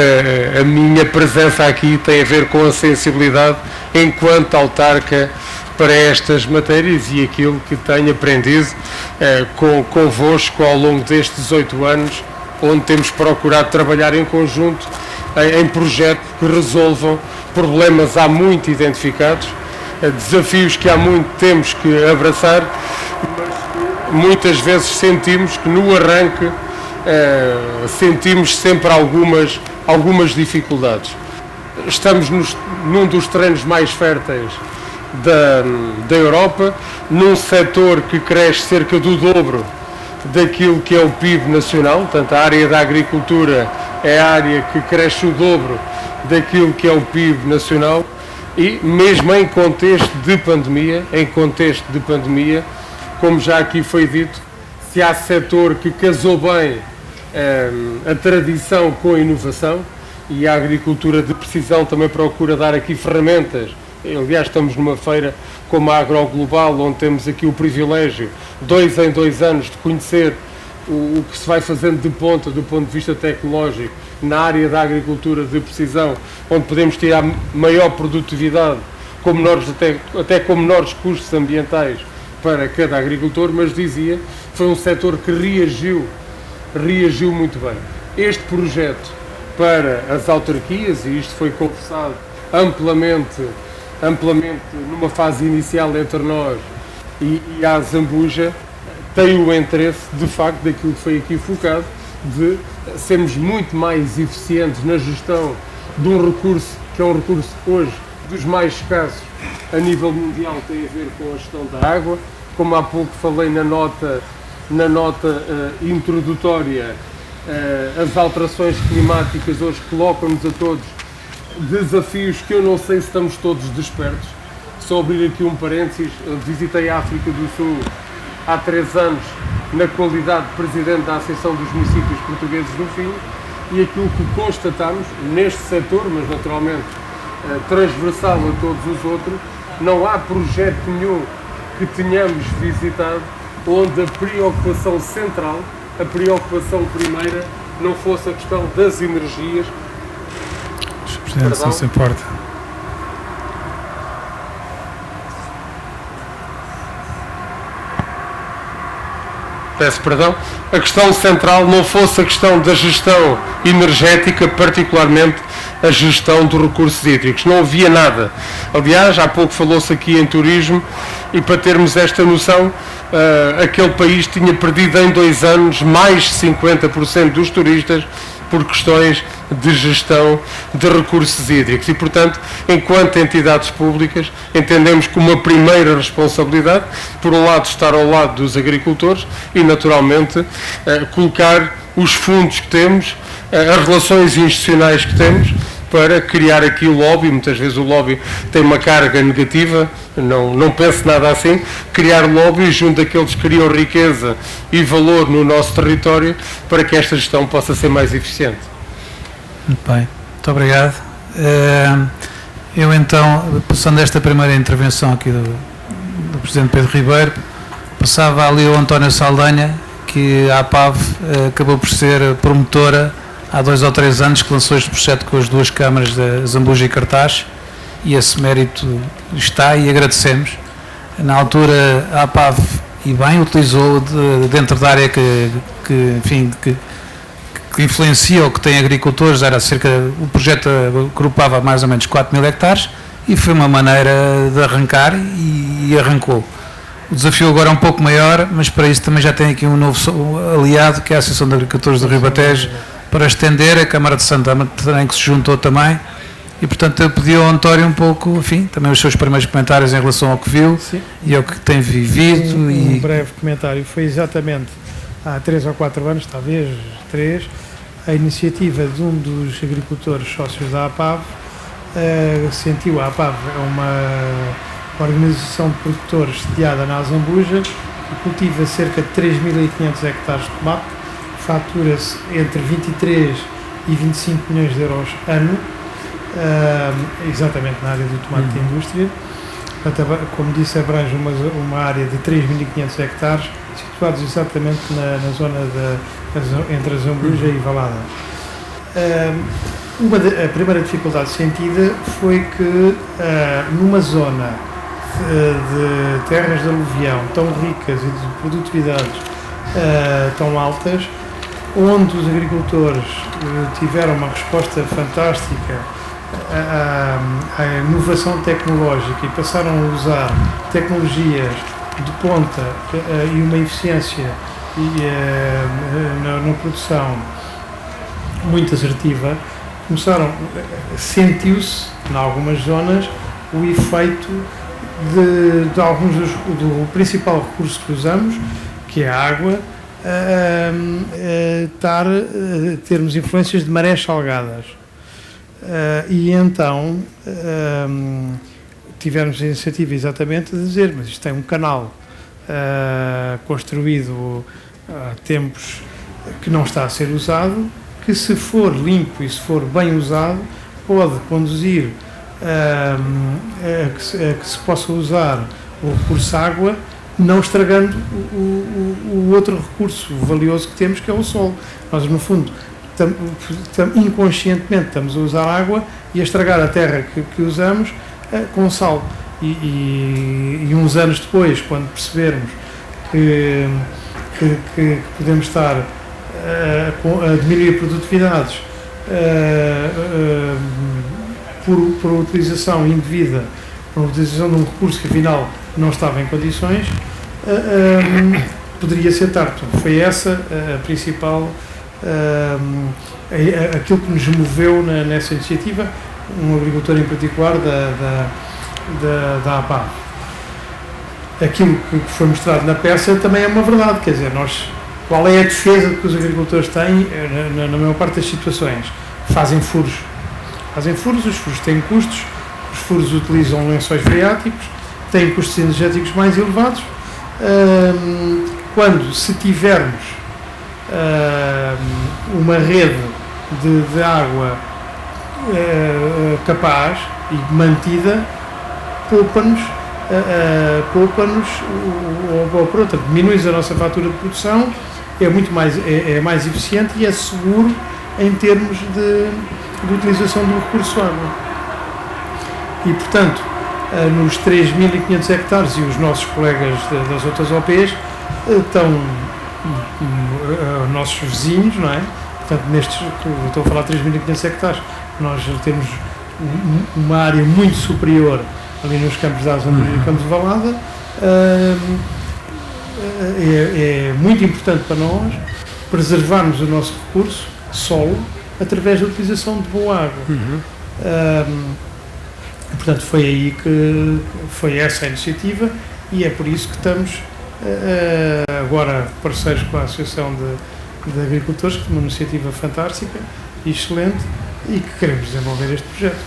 a minha presença aqui tem a ver com a sensibilidade enquanto autarca para estas matérias e aquilo que tenho aprendido convosco ao longo destes 18 anos, onde temos procurado trabalhar em conjunto em projetos que resolvam problemas há muito identificados, desafios que há muito temos que abraçar, mas muitas vezes sentimos que no arranque sentimos sempre algumas dificuldades. Estamos num dos terrenos mais férteis da Europa, num setor que cresce cerca do dobro daquilo que é o PIB nacional, portanto a área da agricultura é a área que cresce o dobro daquilo que é o PIB nacional e mesmo em contexto de pandemia, como já aqui foi dito, se há setor que casou bem a tradição com a inovação, e a agricultura de precisão também procura dar aqui ferramentas. Aliás, estamos numa feira como a Agroglobal, onde temos aqui o privilégio, 2 em 2 anos, de conhecer o que se vai fazendo de ponta, do ponto de vista tecnológico, na área da agricultura de precisão, onde podemos tirar maior produtividade, até com menores custos ambientais para cada agricultor, mas dizia, foi um setor que reagiu muito bem. Este projeto para as autarquias, e isto foi conversado amplamente numa fase inicial entre nós e a Zambuja, tem o interesse, de facto, daquilo que foi aqui focado, de sermos muito mais eficientes na gestão de um recurso, que é um recurso hoje dos mais escassos a nível mundial, tem a ver com a gestão da água. Como há pouco falei na nota introdutória, as alterações climáticas hoje colocam-nos a todos desafios que eu não sei se estamos todos despertos. Só abrir aqui um parênteses, visitei a África do Sul há 3 anos na qualidade de Presidente da Associação dos Municípios Portugueses do FIM, e aquilo que constatamos neste setor, mas naturalmente transversal a todos os outros, não há projeto nenhum que tenhamos visitado onde a preocupação central, a preocupação primeira, não fosse a questão das energias. Presidente, se não se importa. Peço perdão. A questão central não fosse a questão da gestão energética, particularmente a gestão dos recursos hídricos. Não havia nada. Aliás, há pouco falou-se aqui em turismo, e para termos esta noção, aquele país tinha perdido em 2 anos mais de 50% dos turistas por questões de gestão de recursos hídricos. E, portanto, enquanto entidades públicas, entendemos como uma primeira responsabilidade, por um lado, estar ao lado dos agricultores e, naturalmente, colocar os fundos que temos, as relações institucionais que temos, para criar aqui o lobby. Muitas vezes o lobby tem uma carga negativa, não penso nada assim, criar lobby junto daqueles que criam riqueza e valor no nosso território, para que esta gestão possa ser mais eficiente. Muito bem, muito obrigado. Eu então, passando esta primeira intervenção aqui do Presidente Pedro Ribeiro, passava ali o António Saldanha, que a APAV acabou por ser promotora há 2 ou 3 anos, que lançou este projeto com as 2 câmaras de Zambuja e Cartaz, e esse mérito está, e agradecemos. Na altura a APAV, e bem, utilizou dentro da área que influencia ou que tem agricultores, o projeto agrupava mais ou menos 4.000 hectares, e foi uma maneira de arrancar, e arrancou. O desafio agora é um pouco maior, mas para isso também já tem aqui um novo aliado, que é a Associação de Agricultores do Ribatejo, para estender, a Câmara de Santana também, que se juntou também, e portanto eu pedi ao António um pouco, enfim, também os seus primeiros comentários em relação ao que viu. Sim. E ao que tem vivido. Um breve comentário. Foi exatamente há 3 ou 4 anos, talvez 3, a iniciativa de um dos agricultores sócios da APAV. A APAV é uma organização de produtores sediada na Zambuja, cultiva cerca de 3.500 hectares de tomate, fatura-se entre 23 e 25 milhões de euros ano, exatamente na área do tomate de indústria. Portanto, como disse, abrange uma área de 3.500 hectares, situados exatamente na zona entre a Zambuja e Valada. A primeira dificuldade sentida foi que numa zona de terras de aluvião tão ricas e de produtividades tão altas, onde os agricultores tiveram uma resposta fantástica à inovação tecnológica e passaram a usar tecnologias de ponta e uma eficiência na produção muito assertiva, sentiu-se em algumas zonas o efeito de alguns do principal recurso que usamos, que é a água, termos influências de marés salgadas. E então tivemos a iniciativa exatamente de dizer, mas isto tem um canal construído há tempos que não está a ser usado, que se for limpo e se for bem usado, pode conduzir a que se possa usar o recurso água, não estragando o outro recurso valioso que temos, que é o sol. Nós, no fundo, inconscientemente estamos a usar água e a estragar a terra que usamos com sal. E uns anos depois, quando percebermos que podemos estar a diminuir produtividades por utilização indevida, por utilização de um recurso que afinal não estava em condições, poderia ser tarde. Foi essa a principal, aquilo que nos moveu nessa iniciativa, um agricultor em particular da APAV. Aquilo que foi mostrado na peça também é uma verdade, quer dizer, qual é a defesa que os agricultores têm na maior parte das situações? Fazem furos, os furos têm custos, os furos utilizam lençóis freáticos, têm custos energéticos mais elevados. Se tivermos uma rede de água capaz e mantida, poupa-nos, ou pronto, diminui a nossa fatura de produção, é mais eficiente e é seguro em termos de utilização do recurso água. E, portanto, nos 3.500 hectares, e os nossos colegas das outras OPs estão nossos vizinhos, não é? Portanto, estou a falar de 3.500 hectares, nós temos uma área muito superior ali nos campos da Zambuja e Campos de Valada. É muito importante para nós preservarmos o nosso recurso, solo, através da utilização de boa água. Portanto, foi aí que foi essa a iniciativa, e é por isso que estamos agora parceiros com a Associação de Agricultores, que é uma iniciativa fantástica e excelente, e que queremos desenvolver este projeto.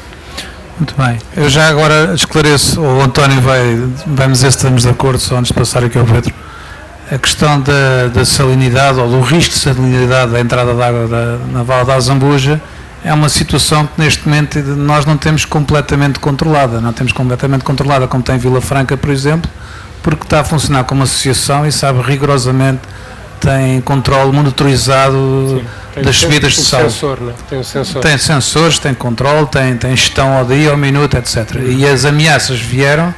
Muito bem. Eu já agora esclareço, o António vai-me dizer se estamos de acordo, só antes de passar aqui ao Pedro. A questão da salinidade, ou do risco de salinidade da entrada de água na Vala da Zambuja, é uma situação que neste momento nós não temos completamente controlada. Não temos completamente controlada como tem Vila Franca, por exemplo, porque está a funcionar como associação e sabe rigorosamente, tem controle monitorizado das subidas de sal. Tem sensores, tem controle, tem gestão ao dia, ao minuto, etc. E as ameaças vieram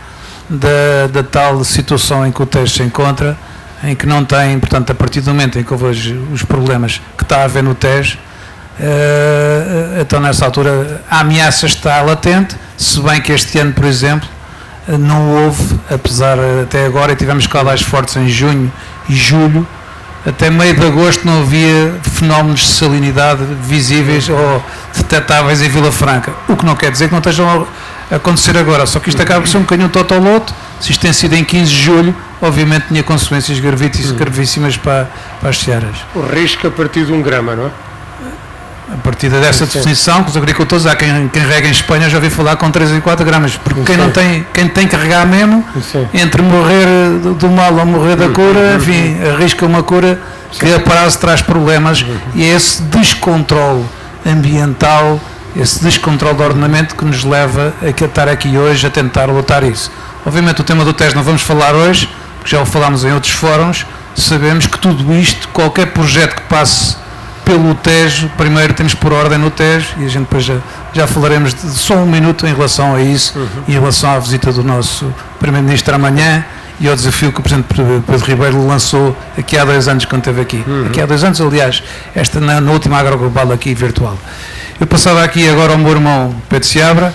da tal situação em que o Tejo se encontra, em que não tem, portanto, a partir do momento em que houve os problemas que está a haver no Tejo, então nessa altura a ameaça está latente, se bem que este ano, por exemplo, não houve, apesar até agora, e tivemos caudais fortes em junho e julho, até meio de agosto não havia fenómenos de salinidade visíveis ou detectáveis em Vila Franca, o que não quer dizer que não estejam a acontecer agora, só que isto acaba por ser um bocadinho totoloto. Se isto tem sido em 15 de julho, obviamente tinha consequências gravíssimas para as searas. O risco a partir de 1 grama, não é? A partir dessa definição, que os agricultores, há quem rega em Espanha, já ouvi falar com 3 e 4 gramas, porque quem tem que regar mesmo, entre morrer do mal ou morrer da cura, enfim, arrisca uma cura que a prazo traz problemas, e é esse descontrole ambiental, esse descontrole de ordenamento que nos leva a estar aqui hoje a tentar lutar isso. Obviamente o tema do Tejo não vamos falar hoje, porque já o falámos em outros fóruns. Sabemos que tudo isto, qualquer projeto que passe pelo Tejo, primeiro temos por ordem no Tejo, e a gente depois já falaremos só um minuto em relação a isso, em relação à visita do nosso Primeiro-Ministro amanhã e ao desafio que o Presidente Pedro Ribeiro lançou aqui há 2 anos quando esteve aqui. Aqui há 2 anos, aliás, na última Agroglobal aqui virtual. Eu passava aqui agora ao meu irmão Pedro Seabra,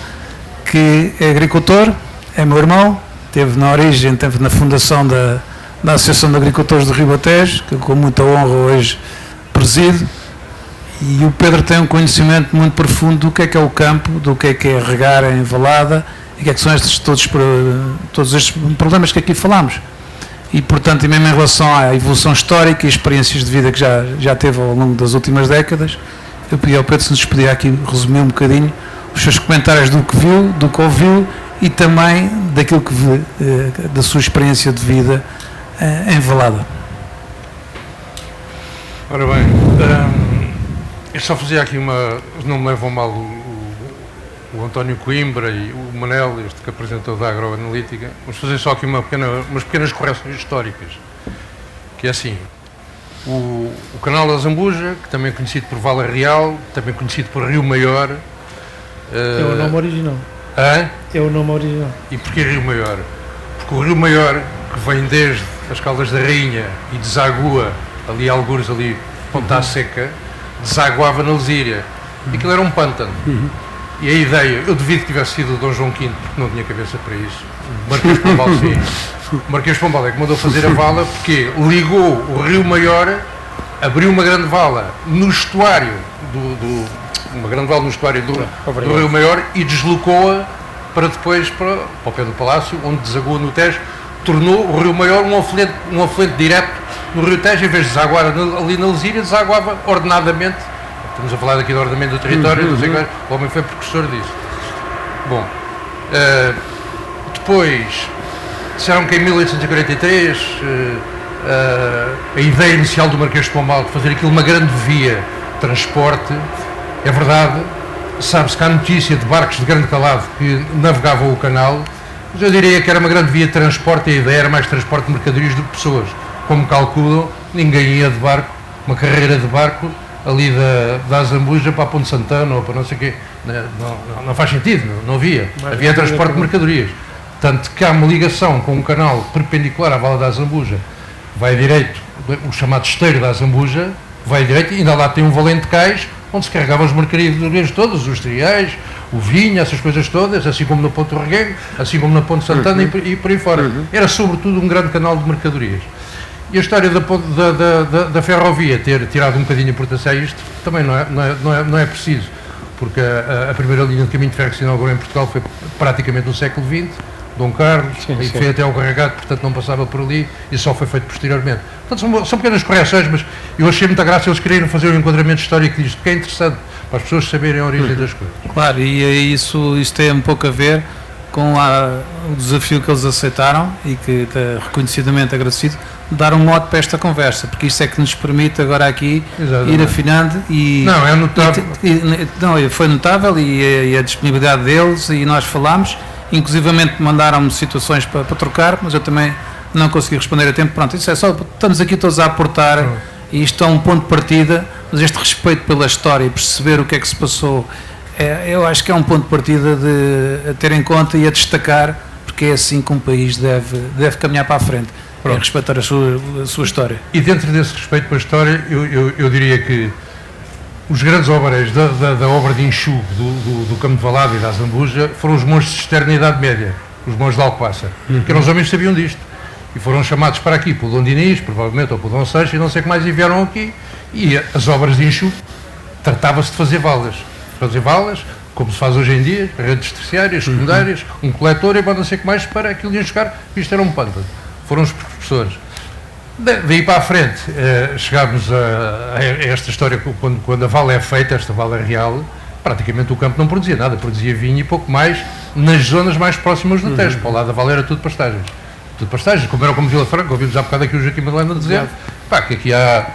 que é agricultor, é meu irmão, esteve na origem, esteve na fundação da Associação de Agricultores do Ribatejo, que com muita honra hoje presido, e o Pedro tem um conhecimento muito profundo do que é o campo, do que é regar em valada, e o que são todos estes problemas que aqui falamos. E, portanto, e mesmo em relação à evolução histórica e experiências de vida que já teve ao longo das últimas décadas, eu pedi ao Pedro se nos podia aqui resumir um bocadinho os seus comentários do que viu, do que ouviu, e também daquilo que da sua experiência de vida em Valada. Ora bem, eu só fazia aqui não me levam mal o António Coimbra e o Manel, este que apresentou da Agroanalítica, vamos fazer só aqui umas pequenas correções históricas, que é assim, o canal da Zambuja, que também é conhecido por Vala Real, também conhecido por Rio Maior. É o nome original. É o nome original. E porquê Rio Maior? Porque o Rio Maior, que vem desde as Caldas da Rainha e desagua ali algures, ali Ponta Seca, desaguava na Lesíria. E aquilo era um pântano. E a ideia, eu duvido que tivesse sido o Dom João V, porque não tinha cabeça para isso. O Marquês de Pombal, sim. O Marquês de Pombal é que mandou fazer a vala, porque ligou o Rio Maior, abriu uma grande vala no estuário uma grande vala no estuário do Rio Maior, e deslocou-a para depois para o pé do Palácio, onde desagua no Tejo, tornou o Rio Maior um afluente direto no Rio Tejo. Em vez de desaguar ali na Lesíria, desaguava ordenadamente. Estamos a falar aqui do ordenamento do território, não sei o que, o homem foi precursor disso. Bom, depois disseram que em 1843 a ideia inicial do Marquês de Pombal de fazer aquilo uma grande via de transporte, é verdade, sabe-se que há notícia de barcos de grande calado que navegavam o canal, mas eu diria que era uma grande via de transporte, e a ideia era mais transporte de mercadorias do que pessoas. Como calculam, ninguém ia de barco, uma carreira de barco, ali da Zambuja para a Ponte Santana ou para não sei o quê, não faz sentido, não havia, havia transporte de mercadorias. Tanto que há uma ligação com um canal perpendicular à Vala da Zambuja, vai direito, o chamado esteiro da Zambuja, vai direito, e ainda lá tem um valente cais, onde se carregavam as mercadorias todas, os cereais, o vinho, essas coisas todas, assim como no Ponto Regueiro, assim como na Ponte Santana e por aí fora. Era sobretudo um grande canal de mercadorias. E a história da ferrovia ter tirado um bocadinho a importância a isto também não é preciso, porque a primeira linha de caminho de ferro que se inaugurou em Portugal foi praticamente no século XX, Dom Carlos, e foi até ao Carregado, portanto não passava por ali, e só foi feito posteriormente. Portanto são pequenas correções, mas eu achei muita graça eles quererem fazer um enquadramento histórico disto, que é interessante para as pessoas saberem a origem das coisas. Claro, e isso tem um pouco a ver com o desafio que eles aceitaram, e que está reconhecidamente agradecido, dar um modo para esta conversa, porque isto é que nos permite agora aqui ir afinando. E não, é notável. Foi notável, e a disponibilidade deles, e nós falámos, inclusivamente mandaram-me situações para trocar, mas eu também não consegui responder a tempo. Pronto, isso é só, estamos aqui todos a aportar, e isto é um ponto de partida, mas este respeito pela história e perceber o que é que se passou, eu acho que é um ponto de partida a ter em conta e a destacar, porque é assim que um país deve caminhar para a frente. É respeitar a sua história. E dentro desse respeito pela história, eu diria que os grandes obreiros da obra de enxugo do Campo de Valada e da Zambuja foram os monges cisterna da Idade Média, os monges de Alcobaça, que eram os homens que sabiam disto, e foram chamados para aqui pelo Dom Dinis, provavelmente, ou pelo Dom Sancho, e não sei o que mais, e vieram aqui, e as obras de enxugo tratava-se de fazer valas, como se faz hoje em dia, redes terciárias, secundárias, um coletor, e não sei o que mais, para aquilo de enxugar, isto era um pântano. Foram os professores. Daí para a frente, chegámos a esta história, quando a vala é feita, esta vala real, praticamente o campo não produzia nada, produzia vinho e pouco mais nas zonas mais próximas do Tejo. Para o lado da vala era tudo pastagens. Tudo pastagens, como era como Vila Franca, ouvimos há bocado aqui o Joaquim Madalena dizer, que aqui há...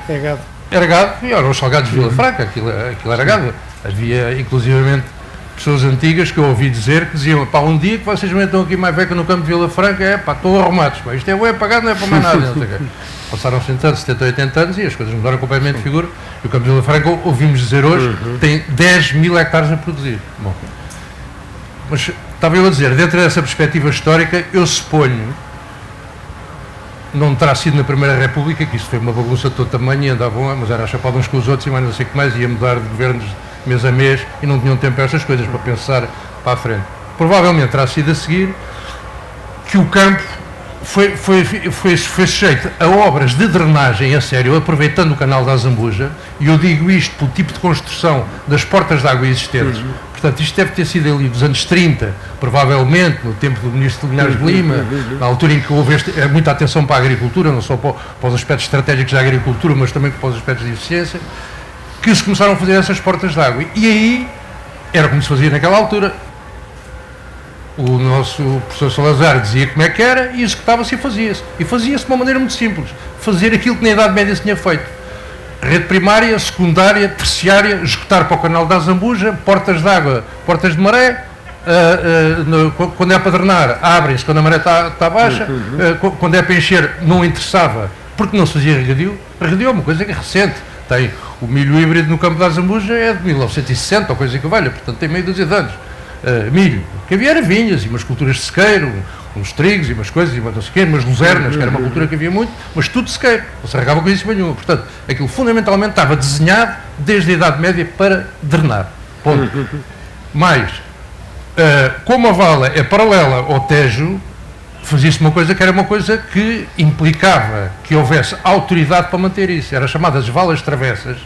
Era gado, e eram os salgados de Vila Franca, aquilo era gado. Havia, inclusivamente, pessoas antigas que eu ouvi dizer que diziam, um dia que vocês metam aqui mais beca no campo de Vila Franca, estou arrumados, isto é bué pagado, não é para mais nada. Não sei o quê. Passaram 70, 80 anos e as coisas mudaram completamente de figura. E o campo de Vila Franca, ouvimos dizer hoje, tem 10 mil hectares a produzir. Bom, mas estava eu a dizer, dentro dessa perspectiva histórica, eu suponho, não terá sido na Primeira República, que isso foi uma bagunça de todo tamanho e andavam, mas era a chapada uns com os outros e mais não sei o que mais, ia mudar de governos mês a mês e não tinham tempo para estas coisas, para pensar para a frente. Provavelmente terá sido a seguir que o campo foi sujeito a obras de drenagem a sério, aproveitando o canal da Azambuja, e eu digo isto pelo tipo de construção das portas de água existentes. Portanto, isto deve ter sido ali dos anos 30, provavelmente, no tempo do ministro Linhares de Lima, na altura em que houve muita atenção para a agricultura, não só para os aspectos estratégicos da agricultura, mas também para os aspectos de eficiência, que se começaram a fazer essas portas de água. E aí, era como se fazia naquela altura. O nosso professor Salazar dizia como é que era e executava-se e fazia-se. E fazia-se de uma maneira muito simples. Fazer aquilo que na Idade Média se tinha feito. Rede primária, secundária, terciária, executar para o canal da Azambuja, portas de água, portas de maré, quando é para drenar, abrem-se quando a maré está baixa, quando é para encher, não interessava, porque não se fazia regadio. Regadio é uma coisa que é recente. Tem o milho híbrido no campo da Azambuja, é de 1960, ou coisa que valha, portanto tem meio dúzia de anos. Milho, que havia era vinhas e umas culturas de sequeiro, uns trigos e umas coisas, e não sei quê, umas luzernas, que era uma cultura que havia muito, mas tudo de sequeiro, não se regava com isso nenhuma. Portanto, aquilo fundamentalmente estava desenhado desde a Idade Média para drenar. Ponto. Mas, como a vala é paralela ao Tejo, fazia-se uma coisa que era uma coisa que implicava que houvesse autoridade para manter isso. Era chamadas valas travessas,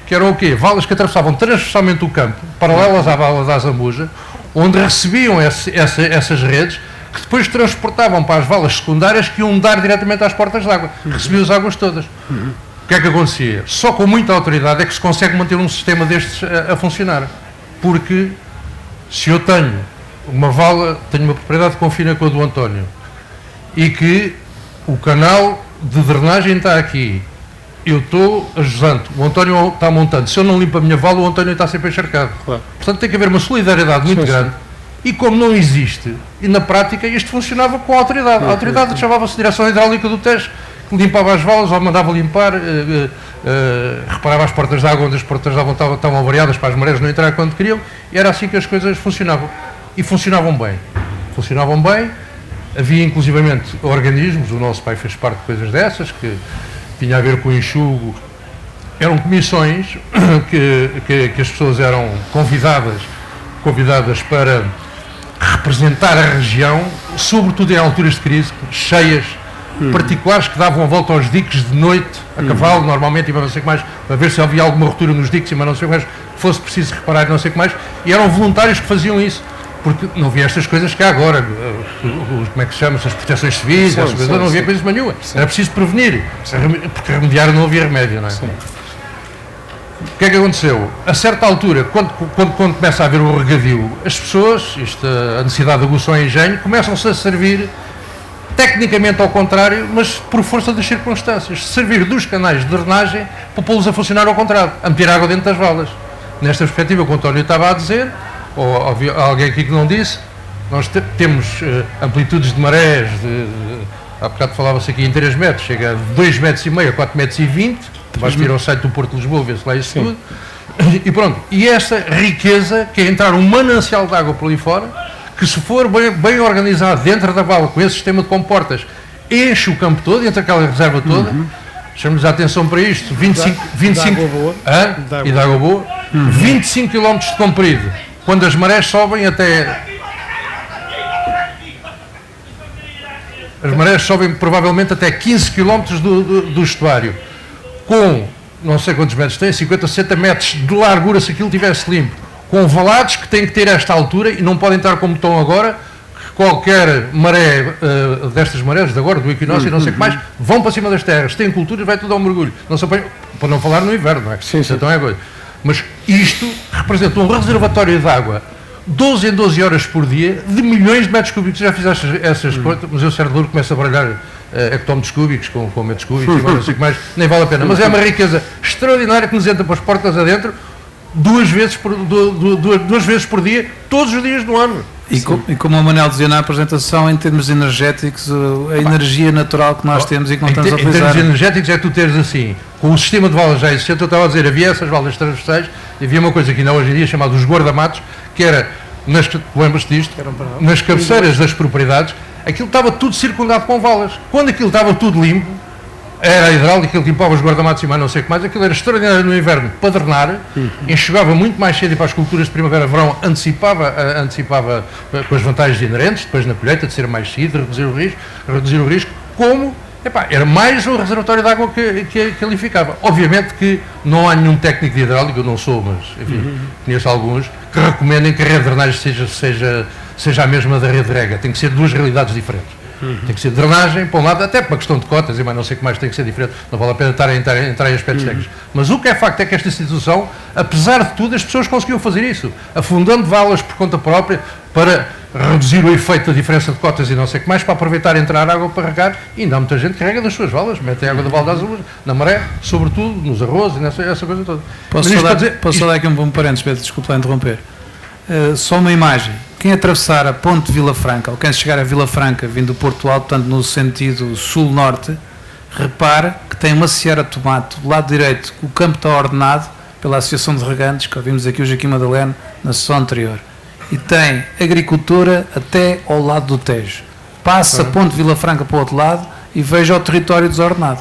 que eram o quê? Valas que atravessavam transversalmente o campo, paralelas à vala da Azambuja, onde recebiam essas redes, que depois transportavam para as valas secundárias que iam dar diretamente às portas de água. Recebiam as águas todas. O que é que acontecia? Só com muita autoridade é que se consegue manter um sistema destes a funcionar. Porque se eu tenho uma vala, tenho uma propriedade confina com a do António, e que o canal de drenagem está aqui, eu estou ajusando, o António está montando, se eu não limpo a minha vala, o António está sempre encharcado. Claro. Portanto, tem que haver uma solidariedade muito grande. E como não existe, e na prática isto funcionava com a autoridade. A autoridade chamava-se Direção Hidráulica do Tejo, que limpava as valas, ou mandava limpar, reparava as portas de água, onde as portas de água estavam variadas para as marés não entrarem quando queriam, e era assim que as coisas funcionavam. E funcionavam bem. Funcionavam bem. Havia inclusivamente organismos, o nosso pai fez parte de coisas dessas, que tinha a ver com o enxugo. Eram comissões que as pessoas eram convidadas para representar a região, sobretudo em alturas de crise, cheias particulares, que davam a volta aos diques de noite, a cavalo, normalmente, e não sei o que mais, para ver se havia alguma ruptura nos diques, mas não sei o que mais, fosse preciso reparar, não sei o que mais, e eram voluntários que faziam isso, porque não havia estas coisas que há agora, como é que se chama, as proteções civis, não havia coisas nenhuma, era preciso prevenir, porque remediar não havia remédio, não é? O que é que aconteceu? A certa altura, quando começa a haver o regadio, as pessoas, a necessidade de aguçar o engenho, começam-se a servir, tecnicamente ao contrário, mas por força das circunstâncias, servir dos canais de drenagem para pô-los a funcionar ao contrário, a meter água dentro das valas. Nesta perspectiva, o António estava a dizer, ou havia alguém aqui que não disse, nós temos amplitudes de marés, há bocado falava-se aqui em 3 metros, chega a 2,5 metros a 4,20 metros, vais vir ao site do Porto de Lisboa, vê-se lá isso tudo, e pronto. E essa riqueza, que é entrar um manancial de água por ali fora, que se for bem organizado dentro da vala, com esse sistema de comportas, enche o campo todo, entra aquela reserva toda, chamamos a atenção para isto, 25 e de água boa, 25 km de comprido, quando as marés sobem até... As marés sobem provavelmente até 15 km do estuário, com não sei quantos metros tem, 50, 60 metros de largura se aquilo tivesse limpo, com valados que têm que ter esta altura e não podem estar como estão agora, qualquer maré, destas marés de agora, do equinócio e não sei o que mais, vão para cima das terras, têm cultura e vai tudo ao mergulho. Não se apanha, para não falar no inverno, não é? Sim. Então é coisa. Mas isto representa um reservatório de água 12 em 12 horas por dia de milhões de metros cúbicos. Já fiz essas contas, mas eu, certo, começa a baralhar hectómetros cúbicos com metros cúbicos e não sei o que mais, nem vale a pena. Mas é uma riqueza extraordinária que nos entra para as portas adentro duas vezes por dia, todos os dias do ano. E como o Manel dizia na apresentação, em termos energéticos, a energia natural que nós temos e que não estamos a utilizar. Em termos energéticos é tu teres assim, com o sistema de valas já existente, eu estava a dizer, havia essas valas transversais, e havia uma coisa que ainda hoje em dia chamada os guarda-matos, que era, lembras-te disto? Nas cabeceiras das propriedades, aquilo estava tudo circundado com valas. Quando aquilo estava tudo limpo, era hidráulico, ele limpava os guarda-matos e mais não sei o que mais, aquilo era extraordinário no inverno para drenar, enxugava muito mais cedo e para as culturas de primavera-verão antecipava com as vantagens inerentes, depois na colheita de ser mais cedo, reduzir o risco, como, era mais um reservatório de água que ali ficava. Obviamente que não há nenhum técnico de hidráulico, eu não sou, mas enfim, conheço alguns, que recomendem que a rede de drenagem seja a mesma da rede de rega, tem que ser duas realidades diferentes. Tem que ser drenagem, para um lado, até para uma questão de cotas e mais não sei o que mais tem que ser diferente, não vale a pena entrar em aspectos técnicos. Mas o que é facto é que esta instituição, apesar de tudo, as pessoas conseguiam fazer isso, afundando valas por conta própria para reduzir o efeito da diferença de cotas e não sei o que mais, para aproveitar e entrar água para regar, e ainda há muita gente que rega das suas valas, mete a água da Val das Azul na maré, sobretudo nos arroz e essa coisa toda. Posso só dar aqui um parênteses, Pedro, desculpa lá interromper. Só uma imagem. Quem atravessar a ponte de Vila Franca, ou quem chegar a Vila Franca, vindo do Porto Alto, portanto no sentido sul-norte, repara que tem uma Sierra Tomate do lado direito, o campo está ordenado pela Associação de Regantes, que ouvimos aqui o Joaquim Madaleno na sessão anterior, e tem agricultura até ao lado do Tejo. Passa a ponte de Vila Franca para o outro lado e veja o território desordenado.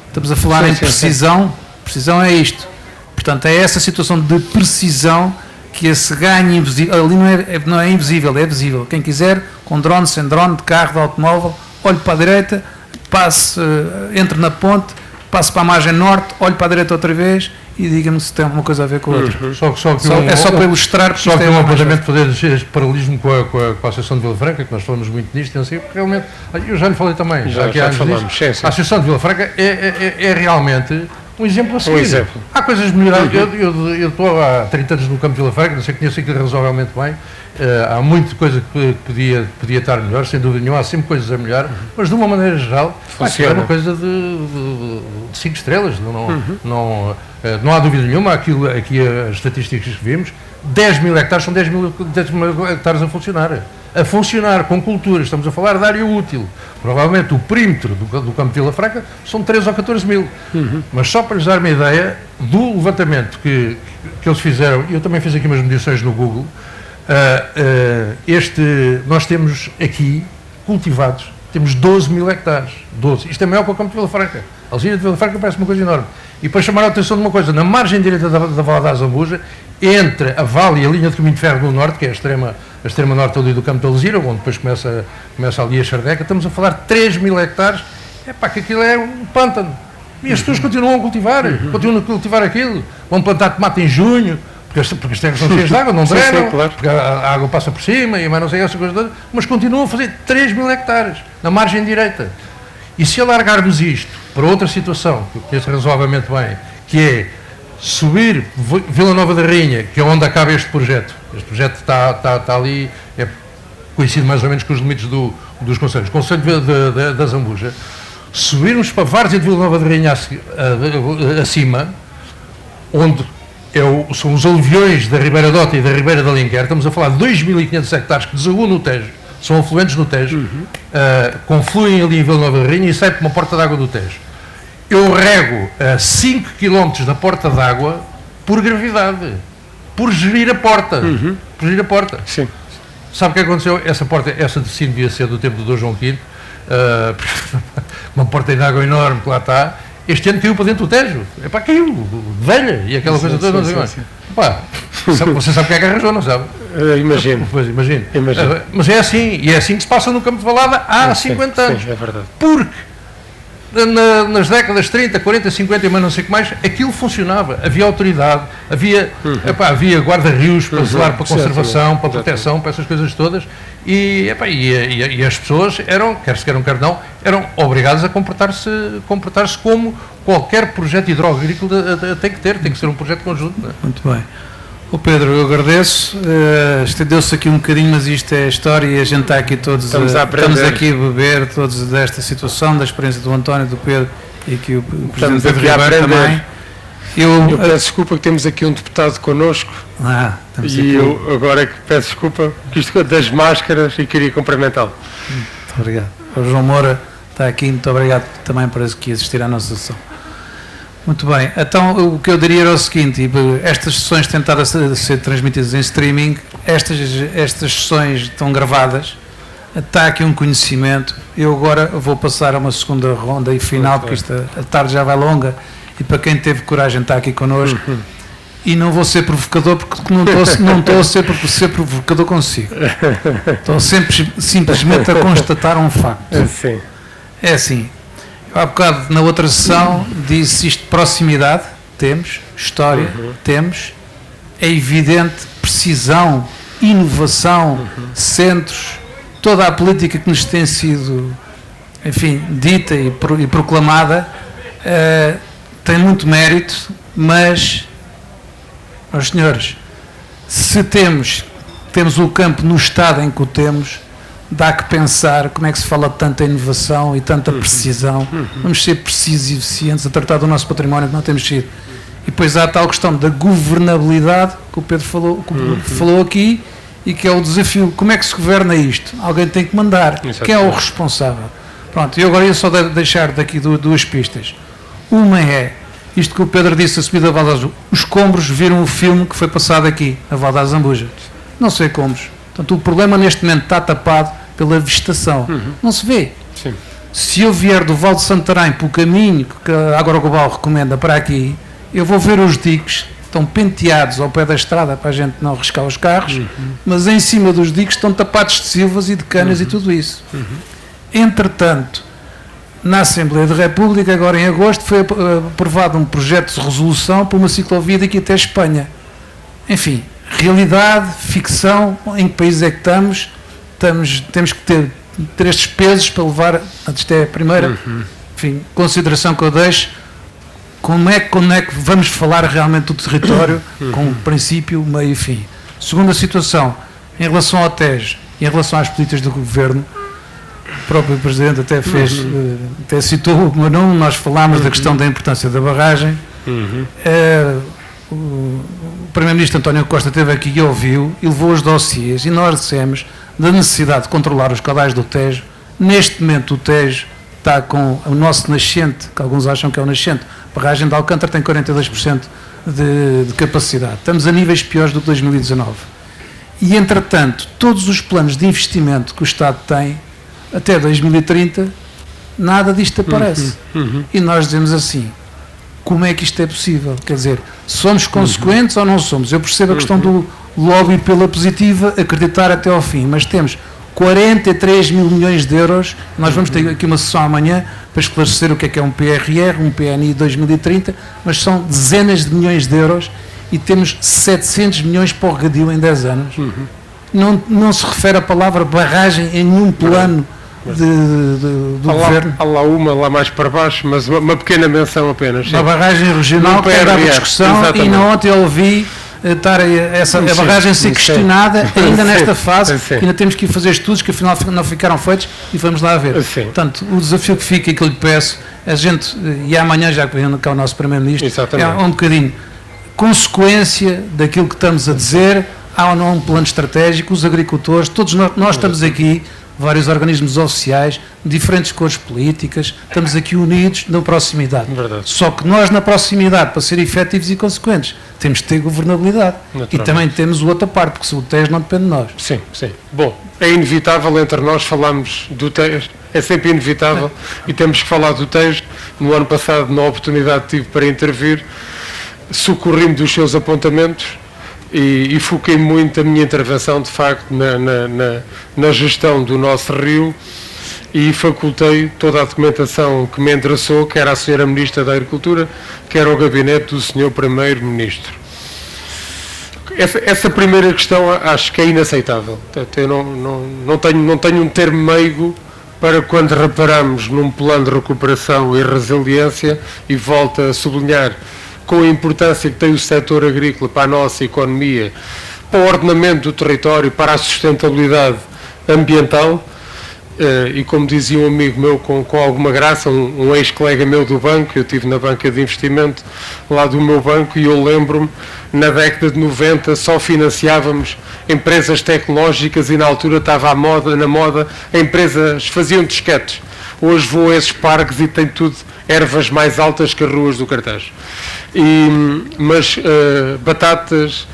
Estamos a falar em precisão. Precisão é isto. Portanto, é essa situação de precisão que esse ganho invisível, ali não é invisível, é visível. Quem quiser, com drone, sem drone, de carro, de automóvel, olhe para a direita, passe, entre na ponte, passe para a margem norte, olhe para a direita outra vez e diga-me se tem alguma coisa a ver com a outra. É só para ilustrar. Só que um apontamento fazer este paralelismo com a Associação de Vila Franca, que nós falamos muito nisto, e assim, porque realmente, eu já lhe falei também, já falamos, a Associação de Vila Franca é realmente um exemplo a seguir. Há coisas melhoradas. Eu estou há 30 anos no campo de Vila Franca, não sei, conheço aquilo razoavelmente bem. Há muita coisa que podia estar melhor, sem dúvida nenhuma, há sempre coisas a melhorar, mas de uma maneira geral, é uma coisa de 5 estrelas. Não há dúvida nenhuma, aqui as estatísticas que vimos, 10 mil hectares são 10 mil hectares a funcionar com culturas, estamos a falar de área útil. Provavelmente o perímetro do campo de Vila Franca são 13 ou 14 mil. Mas só para lhes dar uma ideia do levantamento que eles fizeram, eu também fiz aqui umas medições no Google, nós temos aqui cultivados, temos 12 mil hectares. 12. Isto é maior que o campo de Vila Franca. A Alzira de Vila Franca parece uma coisa enorme. E para chamar a atenção de uma coisa, na margem direita da Val da Azambuja, entre a Vale e a linha de caminho de ferro do norte, que é a extrema norte ali do campo de Alzira, onde depois começa ali a Chardeca, estamos a falar de 3 mil hectares, que aquilo é um pântano. E as pessoas continuam a cultivar aquilo, vão plantar tomate em junho, porque as terras são cheias de água, não drenam, claro. Porque a água passa por cima e mais não sei essa coisa toda, mas continuam a fazer 3 mil hectares na margem direita. E se alargarmos isto para outra situação, que eu conheço razoavelmente bem, que é subir Vila Nova da Rainha, que é onde acaba este projeto está ali, é coincide mais ou menos com os limites dos concelhos. O Concelho da Zambuja, subirmos para Várzea de Vila Nova da Rainha acima, onde são os aluviões da Ribeira Dota e da Ribeira da Alenquer, estamos a falar de 2.500 hectares que desaguam no Tejo, são afluentes no Tejo, confluem ali em Vila Nova da Rainha e saem por uma porta d'água do Tejo. Eu rego a 5 km da porta d'água por gravidade, por gerir a porta. Por gerir a porta. Sim. Sabe o que aconteceu? Essa de cima devia ser do tempo do Dr. João V, uma porta de água enorme que lá está. Este ano caiu para dentro do Tejo. Caiu, velha, e aquela coisa toda. Você sabe o que é que arranjou, não sabe? Imagino. Pois, imagino. Mas é assim, e é assim que se passa no Campo de Valada há 50 anos. Sim, é verdade. Porque nas décadas 30, 40, 50 e mais não sei o que mais, aquilo funcionava. Havia autoridade, havia guarda-rios para zelar para a conservação, para a proteção, para essas coisas todas. E as pessoas quer se queiram, quer não, eram obrigadas a comportar-se como qualquer projeto hidroagrícola tem que ser um projeto conjunto. Não é? Muito bem. O Pedro, eu agradeço, estendeu-se aqui um bocadinho, mas isto é a história e a gente está aqui todos, estamos aqui a beber todos desta situação, da experiência do António, do Pedro e aqui o Presidente Pedro Ribeiro também. Eu peço desculpa que temos aqui um deputado connosco e eu agora que peço desculpa que isto das máscaras e queria cumprimentá-lo. Muito obrigado. O João Moura está aqui, muito obrigado também por aqui assistir à nossa sessão. Muito bem, então o que eu diria era o seguinte, estas sessões tentadas a ser transmitidas em streaming, estas sessões estão gravadas, está aqui um conhecimento, eu agora vou passar a uma segunda ronda e final, porque a tarde já vai longa, e para quem teve coragem está aqui connosco, e não vou ser provocador, porque não estou a ser provocador consigo, estou simplesmente a constatar um facto. Sim. É assim, há bocado na outra sessão disse isto: proximidade, temos, história, temos, é evidente, precisão, inovação, centros, toda a política que nos tem sido, enfim, dita e proclamada, tem muito mérito, mas, meus senhores, se temos o campo no estado em que o temos, dá que pensar como é que se fala de tanta inovação e tanta precisão. Vamos ser precisos e eficientes a tratar do nosso património, que não temos sido. E depois há a tal questão da governabilidade que o Pedro falou aqui, e que é o desafio. Como é que se governa isto? Alguém tem que mandar. Quem é o responsável? Pronto, e agora eu só deixar daqui duas pistas. Uma é isto que o Pedro disse, a subida da Val da Zambuja. Os combros viram o filme que foi passado aqui, na Val da Zambuja. Não sei como. Portanto, o problema neste momento está tapado pela vegetação. Não se vê. Sim. Se eu vier do Val de Santarém pelo caminho que a Agroglobal recomenda para aqui, eu vou ver os diques, estão penteados ao pé da estrada para a gente não arriscar os carros, mas em cima dos diques estão tapados de silvas e de canas e tudo isso. Entretanto, na Assembleia da República, agora em agosto, foi aprovado um projeto de resolução para uma ciclovia daqui até Espanha. Enfim, realidade, ficção, em que país é que estamos, temos que ter estes pesos para levar, isto é a primeira consideração que eu deixo, como é que vamos falar realmente do território, com o princípio, meio e fim. Segunda situação, em relação ao Tejo, em relação às políticas do Governo, o próprio Presidente até citou o meu nome, nós falámos da questão da importância da barragem, o Primeiro-Ministro António Costa esteve aqui e ouviu e levou os dossiês, e nós dissemos da necessidade de controlar os caudais do Tejo. Neste momento o Tejo está com o nosso nascente, que alguns acham que é o nascente, a barragem de Alcântara tem 42% de capacidade. Estamos a níveis piores do que 2019. E, entretanto, todos os planos de investimento que o Estado tem, até 2030, nada disto aparece. E nós dizemos assim, como é que isto é possível? Quer dizer, somos consequentes ou não somos? Eu percebo a questão do lobby pela positiva, acreditar até ao fim, mas temos 43 mil milhões de euros, nós vamos ter aqui uma sessão amanhã para esclarecer o que é um PRR, um PNI 2030, mas são dezenas de milhões de euros e temos 700 milhões para o regadio em 10 anos. Não se refere a palavra barragem em nenhum plano do governo. Há lá uma lá mais para baixo, mas uma pequena menção apenas. Uma barragem regional que está em discussão, exatamente. E na ontem eu ouvi estar a barragem ser questionada ainda nesta fase, que ainda temos que ir fazer estudos que afinal não ficaram feitos e vamos lá ver. Portanto, o desafio que fica e que eu lhe peço, a gente, e amanhã já que vem cá o nosso Primeiro-Ministro, é um bocadinho consequência daquilo que estamos a dizer, há ou não um plano estratégico, os agricultores, todos nós estamos aqui, vários organismos oficiais, diferentes cores políticas, estamos aqui unidos na proximidade. Só que nós na proximidade, para ser efetivos e consequentes, temos que ter governabilidade. E também temos a outra parte, porque se o Tejo não depende de nós. Sim. Bom, é inevitável entre nós falarmos do Tejo, é sempre inevitável, e temos que falar do Tejo. No ano passado, na oportunidade que tive para intervir, socorri-me dos seus apontamentos e foquei muito a minha intervenção, de facto, na gestão do nosso rio e facultei toda a documentação que me endereçou, quer à Sra. Ministra da Agricultura, quer ao gabinete do Sr. Primeiro-Ministro. Essa primeira questão acho que é inaceitável. Eu não tenho um termo meigo para quando reparamos num plano de recuperação e resiliência, e volto a sublinhar com a importância que tem o setor agrícola para a nossa economia, para o ordenamento do território, para a sustentabilidade ambiental, e como dizia um amigo meu com alguma graça, um ex-colega meu do banco, eu estive na banca de investimento lá do meu banco, e eu lembro-me, na década de 90 só financiávamos empresas tecnológicas, e na altura estava na moda, empresas faziam disquetes. Hoje vou a esses parques e tem tudo ervas mais altas que as ruas do Cartaz. Mas batatas,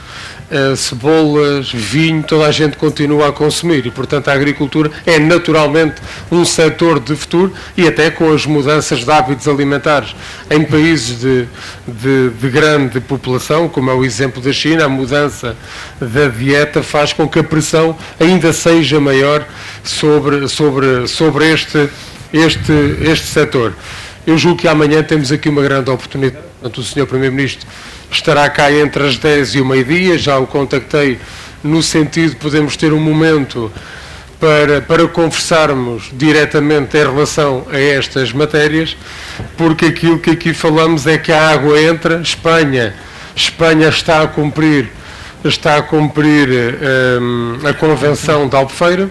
cebolas, vinho, toda a gente continua a consumir, e portanto a agricultura é naturalmente um setor de futuro, e até com as mudanças de hábitos alimentares em países de grande população, como é o exemplo da China, a mudança da dieta faz com que a pressão ainda seja maior sobre este setor. Eu julgo que amanhã temos aqui uma grande oportunidade. Portanto, o Sr. Primeiro-Ministro estará cá entre as 10 e o meio-dia, já o contactei no sentido de podermos ter um momento para conversarmos diretamente em relação a estas matérias, porque aquilo que aqui falamos é que a água entra, Espanha está a cumprir a Convenção de Albufeira,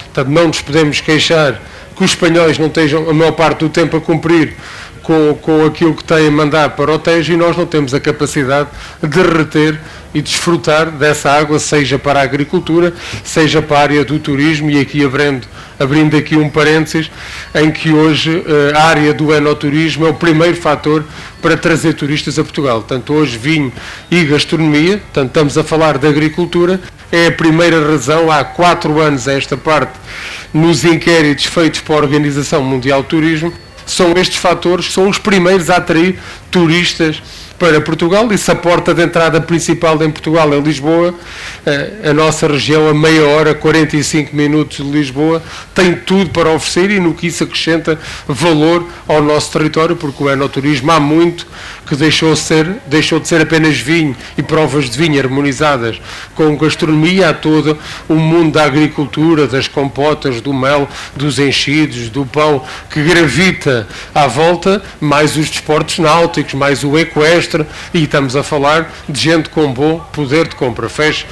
portanto não nos podemos queixar que os espanhóis não estejam a maior parte do tempo a cumprir com aquilo que têm a mandar para o Tejo, e nós não temos a capacidade de reter e desfrutar dessa água, seja para a agricultura, seja para a área do turismo, e aqui abrindo aqui um parênteses, em que hoje a área do enoturismo é o primeiro fator para trazer turistas a Portugal. Portanto, hoje vinho e gastronomia, portanto, estamos a falar de agricultura, é a primeira razão, há 4 anos a esta parte, nos inquéritos feitos para a Organização Mundial do Turismo, são estes fatores que são os primeiros a atrair turistas para Portugal, e se a porta de entrada principal em Portugal é Lisboa, a nossa região, a meia hora, 45 minutos de Lisboa, tem tudo para oferecer, e no que isso acrescenta valor ao nosso território, porque o enoturismo há muito que deixou de ser apenas vinho e provas de vinho harmonizadas com gastronomia, há todo o mundo da agricultura, das compotas, do mel, dos enchidos, do pão, que gravita à volta, mais os desportos náuticos, mais o equestre, e estamos a falar de gente com bom poder de compra. Fecho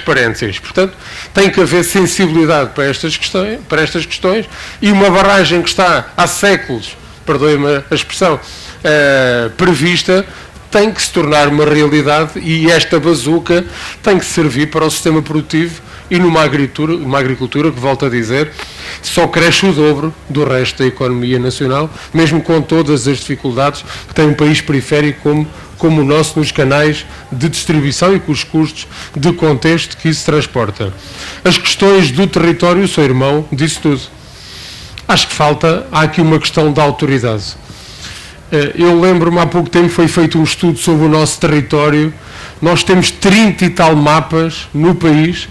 parênteses. Portanto, tem que haver sensibilidade para estas questões, e uma barragem que está há séculos, perdoe-me a expressão, prevista, tem que se tornar uma realidade, e esta bazuca tem que servir para o sistema produtivo, e numa agricultura que, volto a dizer, só cresce o dobro do resto da economia nacional, mesmo com todas as dificuldades que tem um país periférico como o nosso, nos canais de distribuição e com os custos de contexto que isso transporta. As questões do território, sou irmão disso tudo. Acho que há aqui uma questão de autoridade. Eu lembro-me, há pouco tempo foi feito um estudo sobre o nosso território. Nós temos 30 e tal mapas no país,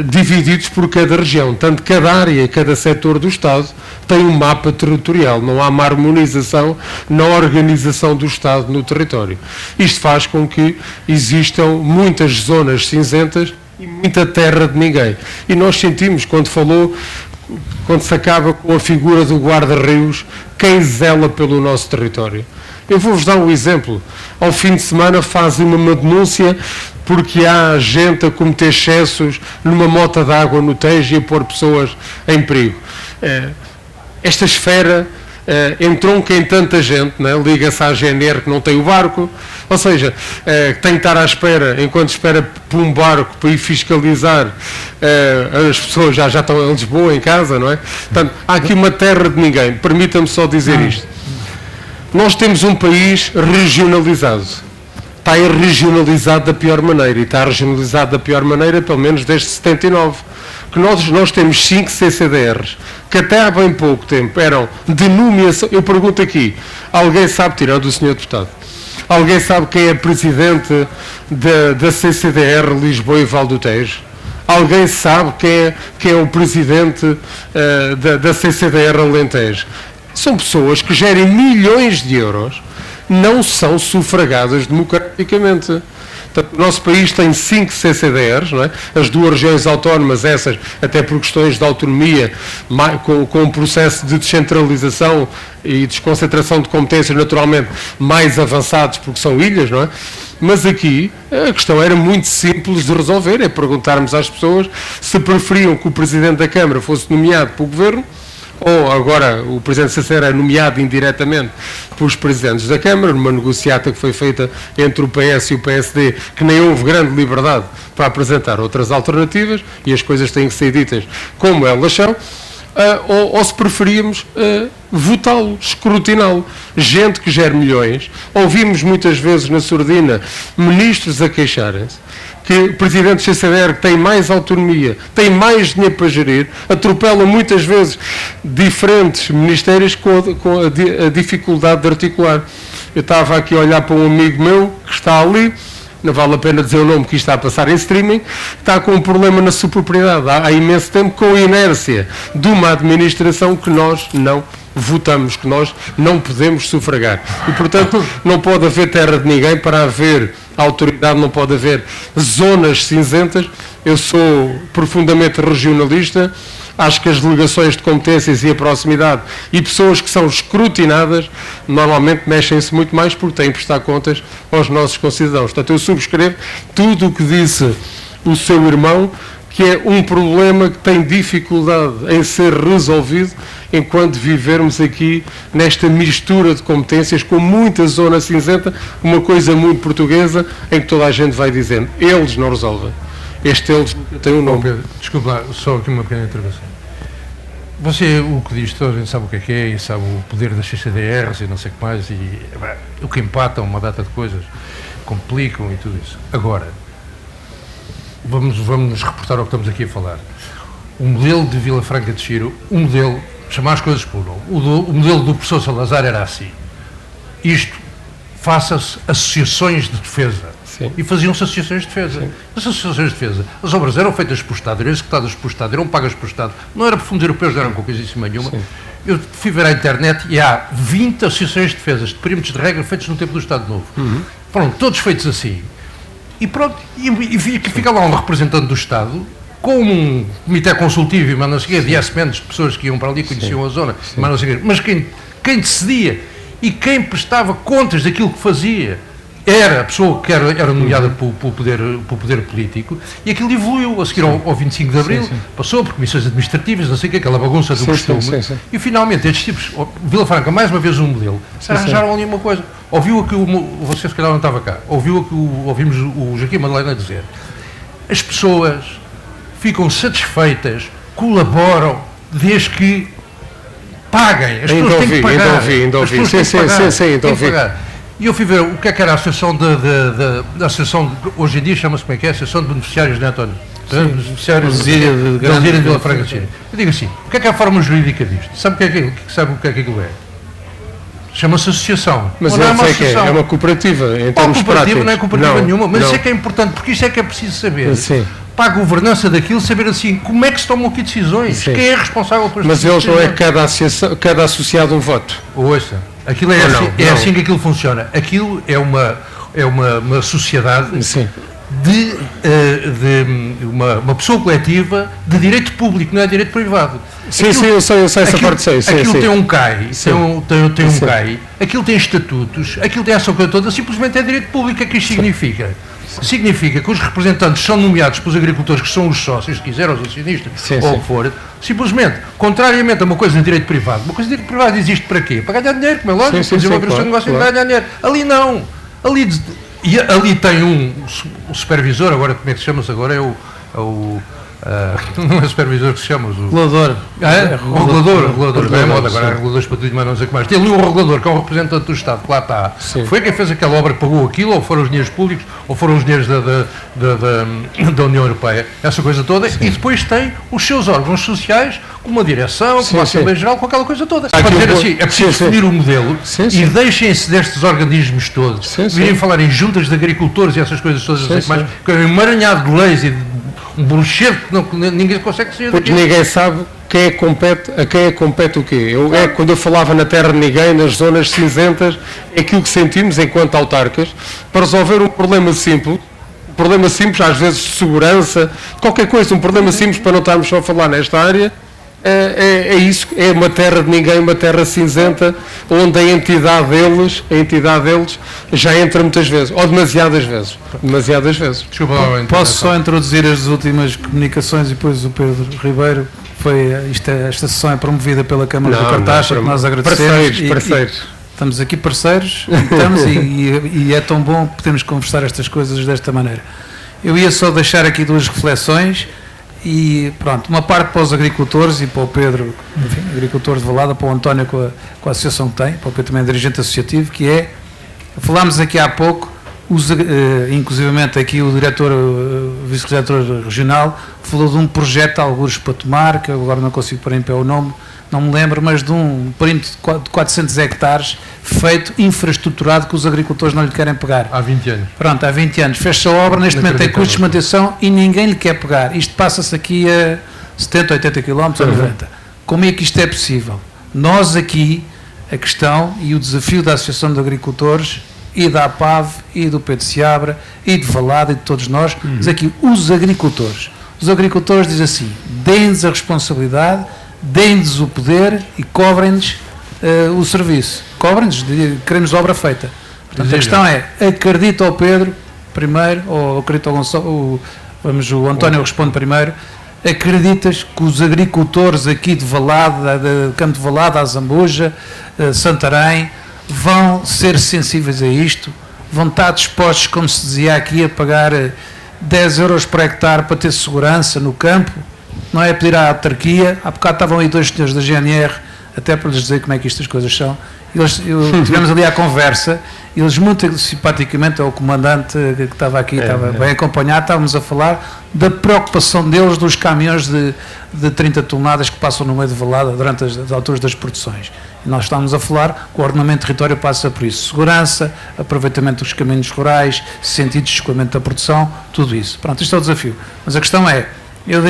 divididos por cada região. Tanto cada área, cada setor do Estado tem um mapa territorial. Não há uma harmonização na organização do Estado no território. Isto faz com que existam muitas zonas cinzentas e muita terra de ninguém. E nós sentimos, quando se acaba com a figura do guarda-rios, quem zela pelo nosso território. Eu vou-vos dar um exemplo. Ao fim de semana fazem uma denúncia porque há gente a cometer excessos numa mota de água no Tejo e a pôr pessoas em perigo. Esta esfera entronca em tanta gente, né? Liga-se à GNR que não tem o barco, ou seja, tem que estar à espera, enquanto espera por um barco para ir fiscalizar, as pessoas já estão em Lisboa, em casa, não é? Portanto, há aqui uma terra de ninguém. Permita-me só dizer isto. Nós temos um país regionalizado. Está regionalizado da pior maneira, e está regionalizado da pior maneira pelo menos desde 79. Que nós temos 5 CCDRs, que até há bem pouco tempo eram denominação. Eu pergunto aqui, alguém sabe, tirando o Sr. Deputado, alguém sabe quem é presidente da CCDR Lisboa e Val do Tejo? Alguém sabe quem é o presidente da CCDR Alentejo? São pessoas que gerem milhões de euros, não são sufragadas democraticamente. Portanto, o nosso país tem 5 CCDRs, não é? As 2 regiões autónomas, essas até por questões de autonomia, com um processo de descentralização e desconcentração de competências naturalmente mais avançados, porque são ilhas, não é? Mas aqui a questão era muito simples de resolver, é perguntarmos às pessoas se preferiam que o Presidente da Câmara fosse nomeado pelo Governo, ou agora o Presidente da CCDR é nomeado indiretamente pelos Presidentes da Câmara, numa negociata que foi feita entre o PS e o PSD, que nem houve grande liberdade para apresentar outras alternativas, e as coisas têm que ser ditas como elas são, ou se preferíamos votá-lo, escrutiná-lo. Gente que gera milhões, ouvimos muitas vezes na surdina ministros a queixarem-se que o Presidente do CCDR tem mais autonomia, tem mais dinheiro para gerir, atropela muitas vezes diferentes ministérios com a dificuldade de articular. Eu estava aqui a olhar para um amigo meu que está ali, não vale a pena dizer o nome, que isto está a passar em streaming, está com um problema na sua propriedade há imenso tempo, com a inércia de uma administração que nós não votamos, que nós não podemos sufragar. E, portanto, não pode haver terra de ninguém para haver autoridade, não pode haver zonas cinzentas. Eu sou profundamente regionalista, acho que as delegações de competências e a proximidade e pessoas que são escrutinadas normalmente mexem-se muito mais porque têm que prestar contas aos nossos concidadãos. Portanto, eu subscrevo tudo o que disse o seu irmão, que é um problema que tem dificuldade em ser resolvido enquanto vivermos aqui nesta mistura de competências com muita zona cinzenta, uma coisa muito portuguesa em que toda a gente vai dizendo, eles não resolvem. Este eles tem um nome. Pedro, desculpe lá, só aqui uma pequena intervenção. Você, o que diz, toda a gente sabe o que é e sabe o poder das CCDRs e não sei o que mais, e o que empatam uma data de coisas, complicam e tudo isso. Agora, vamos nos reportar ao que estamos aqui a falar. O modelo de Vila Franca de Xira, um modelo, chamar as coisas por nome, o modelo do professor Salazar era assim. Isto, faça-se associações de defesa. Sim. E faziam-se associações de defesa. Sim. As associações de defesa, as obras eram feitas por Estado, eram executadas por Estado, eram pagas por Estado, não era por fundos europeus, não eram com coisíssima nenhuma. Sim. Eu fui ver à internet e há 20 associações de defesas de perímetros de regra feitos no tempo do Estado Novo. Foram todos feitos assim. E pronto, e fica lá um representante do Estado com um comitê consultivo e mas não sei o quê, de yes-men, pessoas que iam para ali, conheciam a zona, mas não sei o quê. Mas quem decidia e quem prestava contas daquilo que fazia era a pessoa que era nomeada pelo poder político, e aquilo evoluiu a seguir ao 25 de Abril, passou por comissões administrativas, não sei o que, aquela bagunça do costume, e finalmente estes tipos, Vila Franca, mais uma vez um modelo, arranjaram ali uma coisa. Ouviu aqui, você se calhar não estava cá, ouvimos o Joaquim Madalena dizer, as pessoas ficam satisfeitas, colaboram, desde que paguem, as pessoas têm que pagar. Ainda ouvi. Sim. E eu fui ver o que era a associação da associação, hoje em dia chama-se como é que é? Associação de Beneficiários, não é, António? Beneficiários de Vila Franca de Xira. Eu digo assim, o que é a forma jurídica disto? Sabe o que é aquilo é? Chama-se associação. Mas não é uma associação. É uma cooperativa, em termos práticos. Não é cooperativa nenhuma, mas isso é que é importante, porque isto é que é preciso saber. Sim. Para a governança daquilo, saber assim, como é que se tomam aqui decisões? Sim. Quem é responsável por Mas eles não é cada associado um voto. Ouça, aquilo é assim que aquilo funciona. Aquilo é uma sociedade de uma pessoa coletiva de direito público, não é direito privado. Sim, eu sei essa parte. Aquilo tem um CAI, tem um CAI, aquilo tem estatutos, aquilo tem essa coisa toda, simplesmente é direito público. O que isto significa? Significa que os representantes são nomeados pelos agricultores, que são os sócios, se quiser, os acionistas, ou o que for, simplesmente, contrariamente a uma coisa de direito privado. Uma coisa de direito privado existe para quê? Para ganhar dinheiro, como é lógico, para fazer uma operação de negócio e ganhar dinheiro. Ali não. Ali tem um supervisor, agora como é que se chama-se agora? Não é o supervisor que se chama? O regulador. O regulador. Não é moda, agora há reguladores para tudo, mas não sei o que mais. Tem ali um regulador, que é um representante do Estado, que lá está. Sim. Foi quem fez aquela obra que pagou aquilo, ou foram os dinheiros públicos, ou foram os dinheiros da União Europeia, essa coisa toda. Sim. E depois tem os seus órgãos sociais, com uma direção, com uma Assembleia Geral, com aquela coisa toda. Para dizer assim, é preciso definir o modelo e deixem-se destes organismos todos virem falar em juntas de agricultores e essas coisas todas, não sei o que mais, que é um emaranhado de leis e um bruxedo que ninguém consegue sair Porque daqui. ninguém sabe a quem é que compete o quê. Quando eu falava na terra de ninguém, nas zonas cinzentas, é aquilo que sentimos enquanto autarcas, para resolver um problema simples, às vezes de segurança, qualquer coisa, um problema simples para não estarmos só a falar nesta área, é isso, é uma terra de ninguém, uma terra cinzenta, onde a entidade deles já entra muitas vezes, ou demasiadas vezes. Desculpa lá, Posso só introduzir as últimas comunicações e depois o Pedro Ribeiro. Esta sessão é promovida pela Câmara de Cartaxa, que nós agradecemos. Parceiros. Estamos aqui parceiros, e é tão bom podermos conversar estas coisas desta maneira. Eu ia só deixar aqui 2 reflexões e pronto, uma parte para os agricultores e para o Pedro, enfim, agricultor de Valada, para o António com a associação que tem, para o Pedro também dirigente associativo, que é, falámos aqui há pouco, inclusivamente aqui o vice-diretor regional falou de um projeto, alguns para tomar, que agora não consigo pôr em pé o nome, não me lembro, mas de um perímetro de 400 hectares feito, infraestruturado, que os agricultores não lhe querem pegar. Há 20 anos. Pronto, há 20 anos. Fecha a obra, neste momento tem custos de manutenção e ninguém lhe quer pegar. Isto passa-se aqui a 70, 80 km ou 90. Como é que isto é possível? Nós aqui, a questão e o desafio da Associação de Agricultores e da APAV e do Pedro Seabra e de Valada e de todos nós, mas aqui os agricultores dizem assim, deem-nos a responsabilidade, deem-nos o poder e cobrem-nos o serviço. Cobrem-nos, queremos obra feita. Portanto, a questão é, acredita ao Pedro primeiro, ou acredita ao Gonçalo, o António responde primeiro, acreditas que os agricultores aqui de Valada, de Campo de Valada, a Zambuja, Santarém, vão ser sensíveis a isto? Vão estar dispostos, como se dizia aqui, a pagar 10 euros por hectare para ter segurança no campo? Não é pedir à autarquia. Há bocado estavam aí 2 senhores da GNR, até para lhes dizer como é que estas coisas são. Tivemos ali a conversa, eles muito simpaticamente, o comandante que estava aqui, estava bem acompanhado, estávamos a falar da preocupação deles dos caminhões de 30 toneladas que passam no meio de Valada durante as alturas das produções. E nós estávamos a falar que o ordenamento de território passa por isso. Segurança, aproveitamento dos caminhos rurais, sentido de escoamento da produção, tudo isso. Pronto, isto é o desafio. Mas a questão é, eu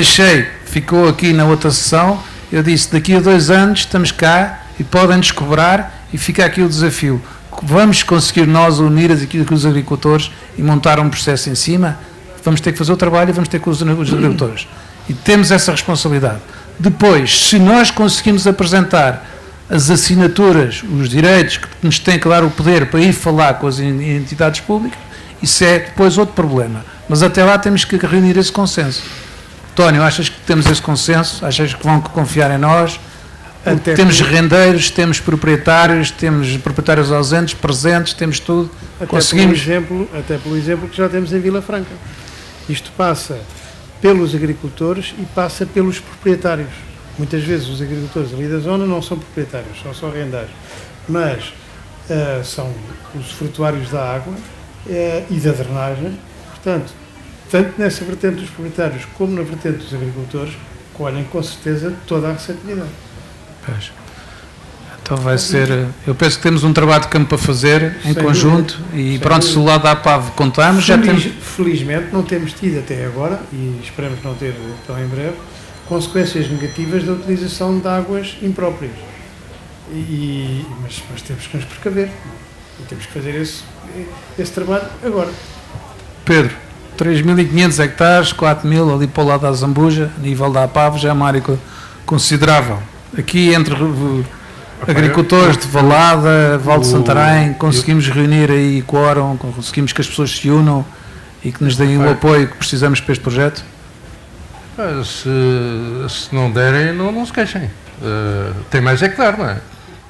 ficou aqui na outra sessão, eu disse, daqui a 2 anos estamos cá e podem-nos cobrar e fica aqui o desafio. Vamos conseguir nós unir os agricultores e montar um processo em cima? Vamos ter que fazer o trabalho e vamos ter que os agricultores. E temos essa responsabilidade. Depois, se nós conseguimos apresentar as assinaturas, os direitos que nos têm que dar o poder para ir falar com as entidades públicas, isso é depois outro problema. Mas até lá temos que reunir esse consenso. António, achas que temos esse consenso? Achas que vão confiar em nós? Temos rendeiros, temos proprietários ausentes, presentes, temos tudo. Conseguimos. Até pelo exemplo que já temos em Vila Franca. Isto passa pelos agricultores e passa pelos proprietários. Muitas vezes os agricultores ali da zona não são proprietários, são só rendeiros. Mas são os usufrutuários da água e da drenagem. Portanto, tanto nessa vertente dos proprietários como na vertente dos agricultores, colhem com certeza toda a receptividade. Então vai ser, eu penso que temos um trabalho de campo para fazer em conjunto e pronto, se o lado da APAV contamos, felizmente não temos tido até agora, e esperamos não ter tão em breve, consequências negativas da utilização de águas impróprias. Mas temos que nos precaver e temos que fazer esse trabalho agora. Pedro, 3.500 hectares, 4.000 ali para o lado da Zambuja, a nível da APAV, já é uma área considerável. Aqui entre agricultores de Valada, Val de Santarém, conseguimos reunir aí quórum, conseguimos que as pessoas se unam e que nos deem o apoio que precisamos para este projeto? Se não derem, não se queixem. Tem mais é que dar, não é?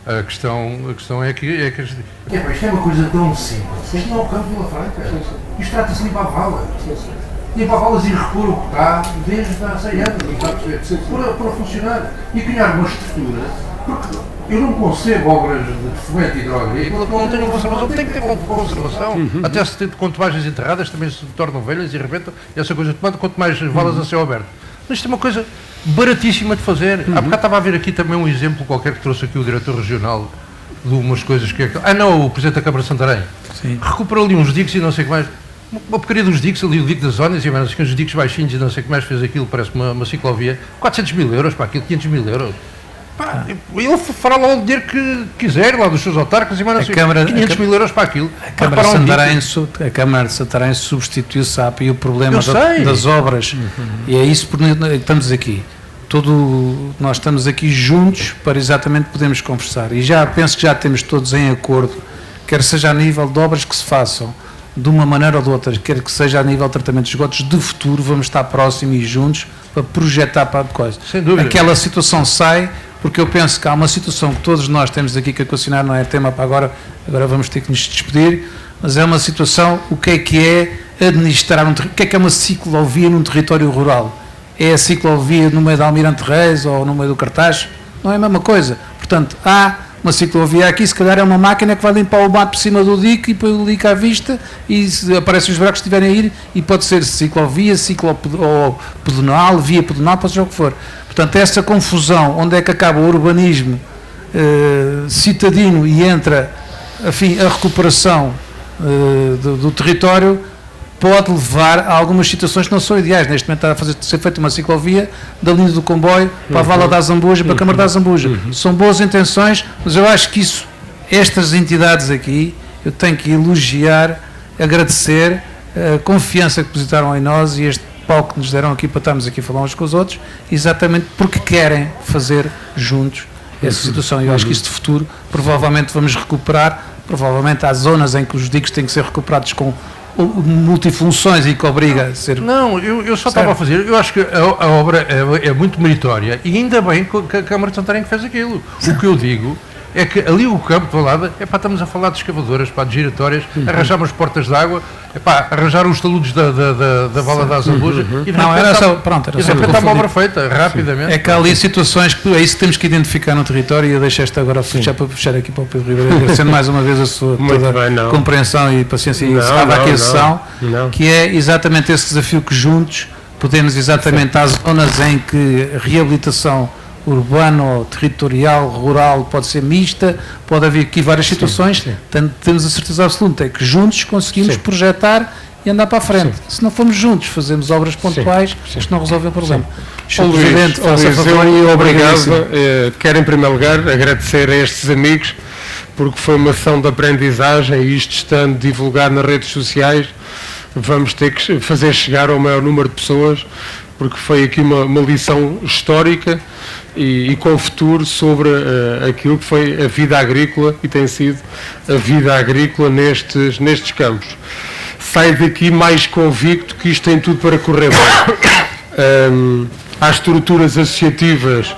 A questão é que... Isto é uma coisa tão simples. Isto não é o campo de Vila Franca. Isto trata-se de limpar valas. Limpar valas e repor o que está desde há 100 anos. Para funcionar. E criar uma estrutura. Porque eu não concebo obras de fomento hidráulico. Não tenho conservação. Tem que ter conservação. Até se quanto mais enterradas também se tornam velhas e rebentam. E essa coisa tomada, quanto mais valas a céu aberto. Mas isto é uma coisa baratíssima de fazer. Há bocado estava a ver aqui também um exemplo qualquer que trouxe aqui o diretor regional de umas coisas que é... o Presidente da Câmara de Santarém. Sim. Recuperou ali uns diques e não sei o que mais. Uma porcaria dos diques, ali o dique das zonas e os diques baixinhos e não sei o que mais fez aquilo, parece uma ciclovia. 400 mil euros para aquilo, 500 mil euros. Pá, ele fará lá o dinheiro que quiser, lá dos seus autarcas e mais não sei, 500 mil euros para aquilo. A Câmara de Santarém substituiu-se à API o problema das obras. E é isso porque estamos aqui. Nós estamos aqui juntos para exatamente podermos conversar. E já penso que já temos todos em acordo, quer seja a nível de obras que se façam de uma maneira ou de outra, quer que seja a nível de tratamento de esgotos, de futuro vamos estar próximos e juntos para projetar para a coisa. Sem dúvida. Aquela situação sai, porque eu penso que há uma situação que todos nós temos aqui que equacionar, não é tema para agora vamos ter que nos despedir, mas é uma situação, o que é administrar o que é uma ciclovia num território rural? É a ciclovia no meio da Almirante Reis ou no meio do Cartaz? Não é a mesma coisa. Portanto, há uma ciclovia aqui, se calhar é uma máquina que vai limpar o mato por cima do dique e põe o dique à vista e aparecem os buracos que estiverem a ir e pode ser ciclovia, ou pedonal, via pedonal, pode ser o que for. Portanto, essa confusão, onde é que acaba o urbanismo citadino e entra, enfim, a recuperação do território, pode levar a algumas situações que não são ideais. Neste momento está a ser feita uma ciclovia da linha do comboio para a Vala da Zambuja, para a Câmara da Zambuja. São boas intenções, mas eu acho que estas entidades aqui, eu tenho que elogiar, agradecer a confiança que depositaram em nós e este palco que nos deram aqui para estarmos aqui a falar uns com os outros, exatamente porque querem fazer juntos essa situação. Eu acho que isso de futuro, provavelmente vamos recuperar, provavelmente há zonas em que os diques têm que ser recuperados com multifunções e que obriga a ser... Não, eu só estava a fazer, eu acho que a obra é muito meritória e ainda bem que a Câmara de Santarém fez aquilo. O que eu digo é que ali o campo de Valada, estamos a falar de escavadoras, de giratórias, arranjar umas portas de água, arranjar os taludes da Vala da Zambuja e de repente está uma obra feita, rapidamente. É que há ali situações que é isso que temos que identificar no território e eu deixo esta agora para puxar aqui para o Pedro Ribeiro, agradecendo mais uma vez a sua compreensão e paciência e encerrava aqui a sessão, que é exatamente esse desafio que juntos podemos exatamente às zonas em que a reabilitação urbano, territorial, rural, pode ser mista, pode haver aqui várias situações, temos a certeza absoluta é que juntos conseguimos projetar e andar para a frente. Se não formos juntos, fazemos obras pontuais, isto não resolve o problema. Sr. Presidente, faça favor e obrigado. Quero em primeiro lugar agradecer a estes amigos, porque foi uma ação de aprendizagem e isto estando divulgado nas redes sociais, vamos ter que fazer chegar ao maior número de pessoas, porque foi aqui uma lição histórica e com futuro sobre aquilo que foi a vida agrícola e tem sido a vida agrícola nestes campos. Saio daqui mais convicto que isto tem tudo para correr bem. Há estruturas associativas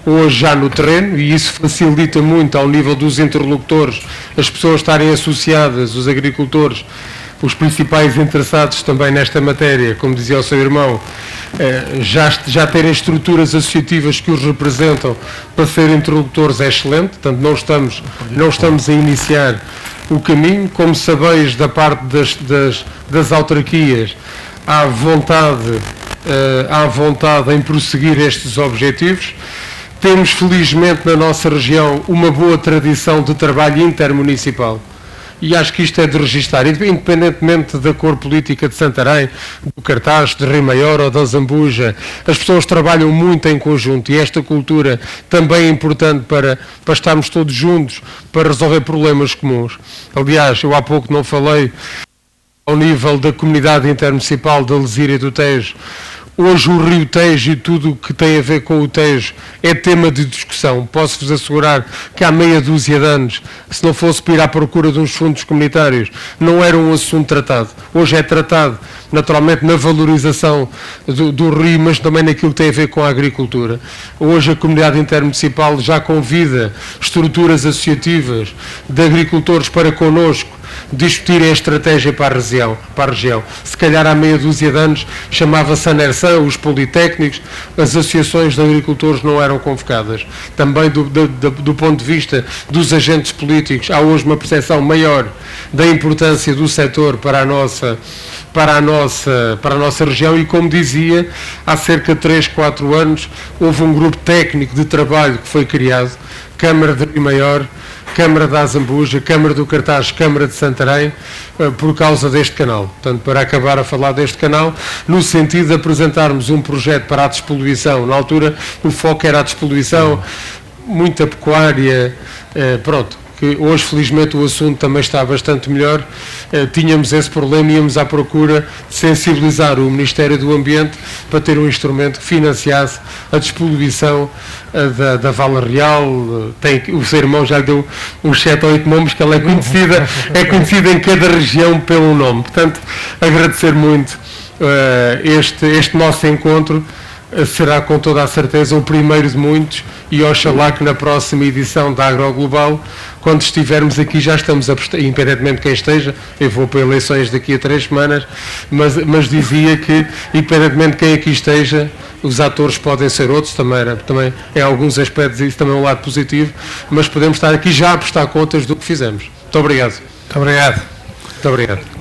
hoje já no terreno e isso facilita muito ao nível dos interlocutores, as pessoas estarem associadas, os agricultores, os principais interessados também nesta matéria, como dizia o seu irmão, já terem estruturas associativas que os representam para serem interlocutores é excelente, portanto não estamos a iniciar o caminho, como sabeis da parte das autarquias, há vontade em prosseguir estes objetivos. Temos felizmente na nossa região uma boa tradição de trabalho intermunicipal. E acho que isto é de registar, independentemente da cor política de Santarém, do Cartaz, de Rio Maior ou da Zambuja, as pessoas trabalham muito em conjunto e esta cultura também é importante para estarmos todos juntos, para resolver problemas comuns. Aliás, eu há pouco não falei ao nível da comunidade intermunicipal da Lesíria e do Tejo. Hoje o Rio Tejo e tudo o que tem a ver com o Tejo é tema de discussão. Posso-vos assegurar que há meia dúzia de anos, se não fosse para ir à procura de uns fundos comunitários, não era um assunto tratado. Hoje é tratado, naturalmente, na valorização do rio, mas também naquilo que tem a ver com a agricultura. Hoje a comunidade intermunicipal já convida estruturas associativas de agricultores para connosco discutirem a estratégia para a região. Se calhar há meia dúzia de anos chamava-se a NERSAN, os politécnicos, as associações de agricultores não eram convocadas. Também do ponto de vista dos agentes políticos, há hoje uma percepção maior da importância do setor para a nossa região e, como dizia, há cerca de 3, 4 anos houve um grupo técnico de trabalho que foi criado, Câmara de Rio Maior, Câmara da Azambuja, Câmara do Cartaz, Câmara de Santarém, por causa deste canal. Portanto, para acabar a falar deste canal, no sentido de apresentarmos um projeto para a despoluição. Na altura, o foco era a despoluição, muita pecuária, pronto. Que hoje, felizmente, o assunto também está bastante melhor. Tínhamos esse problema e íamos à procura de sensibilizar o Ministério do Ambiente para ter um instrumento que financiasse a despoluição da Vala Real. O seu irmão já lhe deu uns 7 ou 8 nomes, que ela é conhecida em cada região pelo nome. Portanto, agradecer muito este nosso encontro. Será com toda a certeza o primeiro de muitos e oxalá que na próxima edição da Agroglobal, quando estivermos aqui, já estamos independentemente de quem esteja, eu vou para eleições daqui a 3 semanas, mas dizia que independentemente de quem aqui esteja, os atores podem ser outros, também em alguns aspectos isso também é um lado positivo, mas podemos estar aqui já a prestar contas do que fizemos. Muito obrigado. Muito obrigado. Muito obrigado.